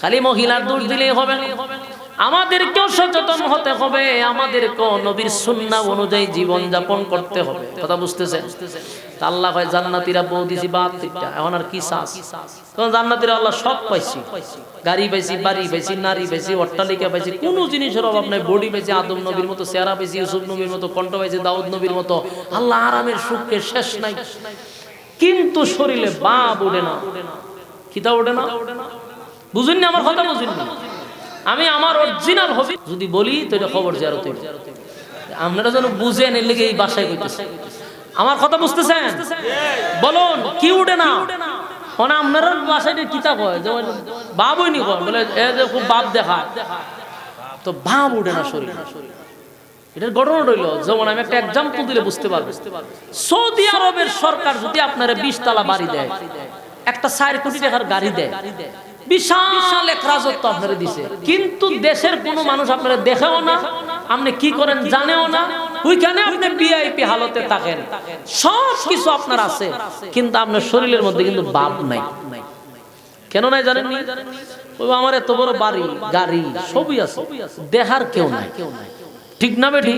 খালি মহিলার দোষ দিলেই হবে না, আমাদেরকেও সচেতন হতে হবে, আমাদেরকেও নবীর সুন্নাহ অনুযায়ী জীবন যাপন করতে হবে। কথা বুঝতেছেন? আল্লাহ কয় জান্নাতীরা বউ দিছি ৭২টা, এখন আর কি চাস? তখন জান্নাতীরা আল্লাহ সব পাইছি, গাড়ি পাইছি, বাড়ি পাইছি, নারী পাইছি, অট্টালিকা পাইছি, কোনো জিনিসের অভাব নাই। বডি পাইছি আদম নবীর মতো, চেহারা পাইছি ইউসুফ নবীর মতো, কণ্ঠ পাইছি দাউদ নবীর মতো। আল্লাহ আরামের সুখের শেষ নাই, কিন্তু শরীরে বাপ ওঠে না। খিতা ওঠে না? বুঝুন না আমার কথা? বুঝুন না? আমি আমার অরিজিনাল হবি যদি বলি তো এটা খবর জিয়ারত হইবে। আপনারা যেন বুঝেন, এর লেগে এই বাসায় কইতেছে। আমার কথা বুঝতেছেন? বলুন কি উঠে না? মানে আপনারা বাসায় কিতাব হয় যে বাবই নি কয়, বলে এ যে খুব বাপ দেখা, তো বাপ উঠে না শরীর। এটার ঘটনা রইল, যেমন আমি একটা এক্সাম্পল দিলে বুঝতে পারবেন। সৌদি আরবের সরকার যদি আপনারা 20 তলা বাড়ি দেয়, একটা 4 কোটি টাকার গাড়ি দেয়, বিশাল এক রাজত্ব আপনারা দিছে, কিন্তু দেশের কোনো মানুষ আপনারা দেখেও না, আপনি কি করেন জানেও না, ওইখানে আপনি ভিআইপি হালতে থাকেন, সব কিছু আপনার আছে, কিন্তু আপনার শরীরের মধ্যে কিন্তু বাপ নাই। কেন নাই জানেন? ওই আমার এত বড় বাড়ি গাড়ি সবই আছে, দেখার কেউ নাই, ঠিক না বেঠি?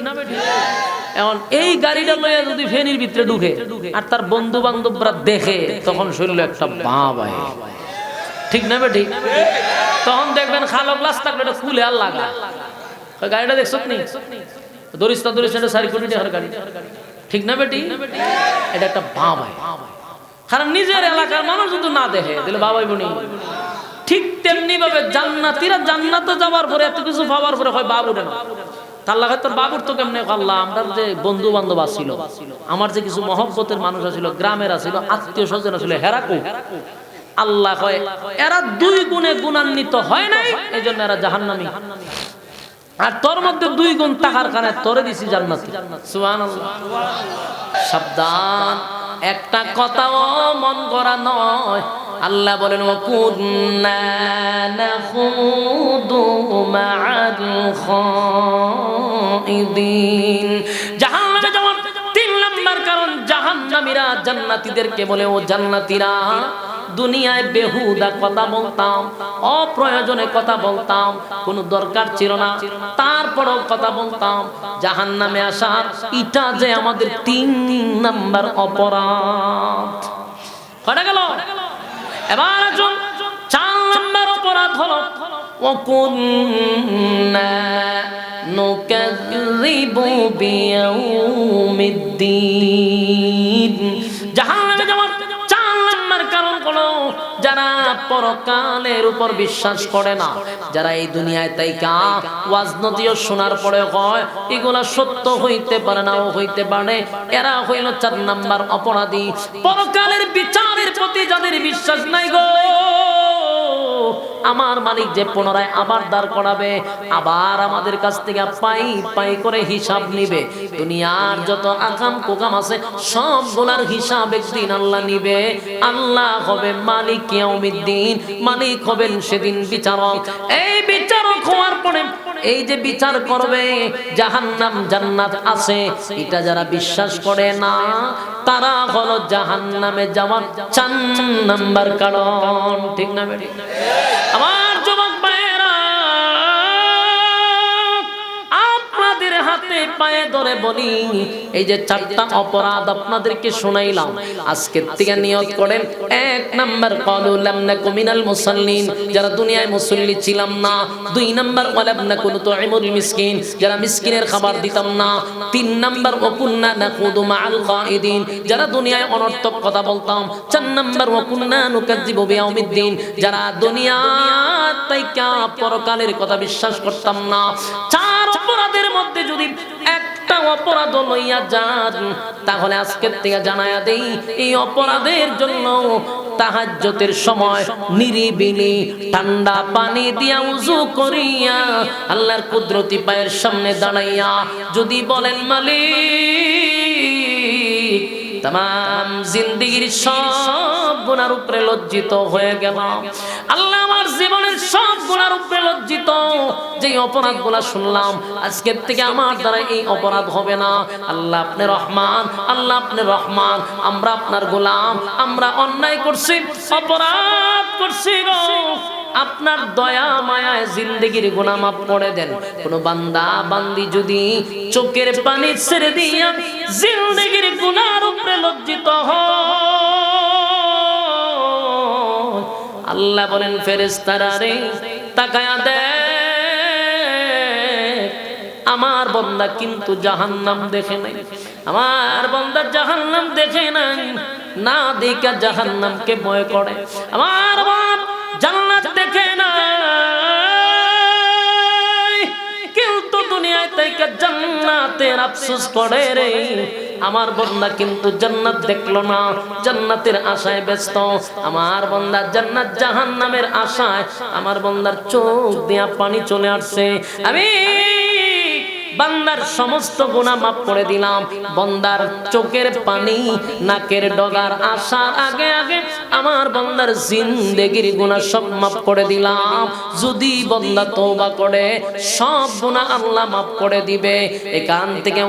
এখন এই গাড়িটা লইয়া যদি ফেনীর ভিতরে ঢুকে আর তার বন্ধু বান্ধবরা দেখে, তখন শরীরে একটা বাপ আয়, ঠিক না বেঠি? তখন দেখবেন খালো গ্লাস থাকলে এটা খুলে আর লাগা, গাড়িটা দেখছ নি দরিস্তা দরিস্তা 4 কোটি টাকার গাড়ি, ঠিক না বেটি? এটা একটা বাপ আয়, কারণ নিজের এলাকার মানুষ যদি না দেখে তাহলে বাবাই বনি। ঠিক তেমনি ভাবে জান্নাতীরা জান্নাতে যাওয়ার পরে এত কিছু পাওয়ার পরে হয় বাপ উঠে না। আল্লাহ তোর বাবুর তো কেমনে? আল্লাহ আমার যে বন্ধু বান্ধব আছিল, আমার যে কিছু মহব্বতের মানুষ আছিল, গ্রামের আছিল, আত্মীয় স্বজন আছিল, হেরাকু আল্লাহ কয় এরা 2 গুণে গুণান্বিত হয় নাই, এই জন্য এরা জাহান্নামী। আর তোর মধ্যে 2 গুণ টাকার কারণে তোরে দিছি জান্নাত। সুবহানাল্লাহ। সাবধান, একটা কথাও মন করা নয়। আল্লাহ বলেন ওয়াকুন্না নাখুদু মা'আল খাইদিন। জাহান্নামে যাওয়ার 3 নাম্বার কারণ, জাহান্নামীরা জান্নাতীদেরকে বলে ও জান্নাতীরা, দুনিয়ায় বেহুদা কথা বলতাম, অপ্রয়োজনে কথা বলতাম, কোনো দরকার ছিল না, তারপরও কথা বলতাম। জাহান্নামে আসার এটা যে আমাদের 3 নাম্বার অপরাধ। কয়টা গেল? এবার আসুন 4 নাম্বার অপরাধ হলো ওয়াকুন্না নুকাযযিবু বিয়াউমিদ্দিন। জাহান্নামে যাওয়ার 4 নাম্বার কারণ হলো যারা পরকালের উপর বিশ্বাস করে না, যারা এই দুনিয়ায় তাইকা ওয়াজ নদিও শোনার পরে হয় এগুলা সত্য হইতে পারে না, ও হইতে পারে, এরা হইল 4 নাম্বার অপরাধী। পরকালের বিচারের প্রতি যাদের বিশ্বাস নাই গো, আমার মালিক যে পুনরায় আবার দাঁড় করাবে, আবার আমাদের কাছ থেকে পাই পাই করে হিসাব নিবে। দুনিয়ার যত আকাম কোকাম আছে সবগুলার হিসাব একদিন আল্লাহ নিবে। আল্লাহ হবে মালিক ইয়াউমিদ্দিন, মালিক হবেন সেদিন বিচারক। এই বিচারক হওয়ার পরে এই যে বিচার করবে, জাহান্নাম জান্নাত আছে, এটা যারা বিশ্বাস করে না তারা হলো জাহান্নামে যাওয়ার 4 নাম্বার কারণ। ঠিক না বেটি? আমার যুবক ভাইয়েরা, আপনাদের হাতে পায়ে ধরে বলি, এই যে 4টা অপরাধ আপনাদেরকে শোনাইলাম, আজকের থেকে নিয়ত করেন। 1 নাম্বার ক্বালু লাম নাকু মিনাল মুসাল্লিন, যারা দুনিয়ায় মুসল্লি ছিলাম না। 2 নাম্বার ওয়ালাম নাকু নুতঈমুল মিসকিন, যারা মিসকিনের খাবার দিতাম না। 3 নাম্বার ওয়াকুন্না নাকুদু মা'আল খাইদিন, যারা দুনিয়ায় অনর্থক কথা বলতাম। 4 নাম্বার ওয়াকুন্না নুকাযযিবু বিয়াউমিদ্দিন, যারা দুনিয়ায় তাইকা পরকালের কথা বিশ্বাস করতাম না। 4 অপরাধের মধ্যে যদি একটা অপরাধ লইয়া যান, তাহলে আজকের থেকে জানায়া দেই, এই অপরাধের জন্য তাহাজ্জুদের সময় নিরিবিলি ঠান্ডা পানি দিয়া উযু করিয়া আল্লাহর কুদরতি পায়ের সামনে দাঁড়াইয়া যদি বলেন মালিক, তাম জিন্দেগীর সব গুনার উপরে লজ্জিত হয়ে গেলাম, আল্লাহ আমার জীবনের সব গুনার উপরে লজ্জিত, যে অপরাধগুলা শুনলাম আজকের থেকে আমার দ্বারা এই অপরাধ হবে না। আল্লাহ আপনি রহমান, আল্লাহ আপনি রহমান, আমরা আপনার গোলাম, আমরা অন্যায় করছি, অপরাধ করছি গো, আপনার দয়া মায়ায় জিন্দেগীর গুনাহ মাফ করে দেন। কোন বান্দা বান্দি যদি চোখের পানি ছেড়ে দিয়া জিন্দেগীর গুনার উপরে লজ্জিত হয়, আল্লাহ বলেন ফেরেশতারা রে তাকায়া দেখ, আমার বান্দা কিন্তু জাহান্নাম দেখে নাই, আমার বান্দা জাহান্নাম দেখে নাই, না দেখা জাহান্নামকে ভয় করে। আমার জান্নাত দেখে নাই, কিন্তু দুনিয়ায় থেকে জান্নাতের আফসোস করে রে। আমার বান্দা কিন্তু জান্নাত দেখলো না, জান্নাতের আশায় ব্যস্ত। আমার বান্দা জান্নাত জাহান্নামের আশায়, আমার বান্দার চোখ দিয়া পানি চলে আসছে। আমি বান্দার সমস্ত গুনাহ মাফ করে দিলাম, বান্দার চোখের পানি নাকের ডগার আসার আগে আগে আমার বান্দার জিন্দেগীর গুনাহ সব মাফ করে দিলাম। যদি বান্দা তওবা করে সব গুনাহ আল্লাহ মাফ করে দিবে। এখান থেকে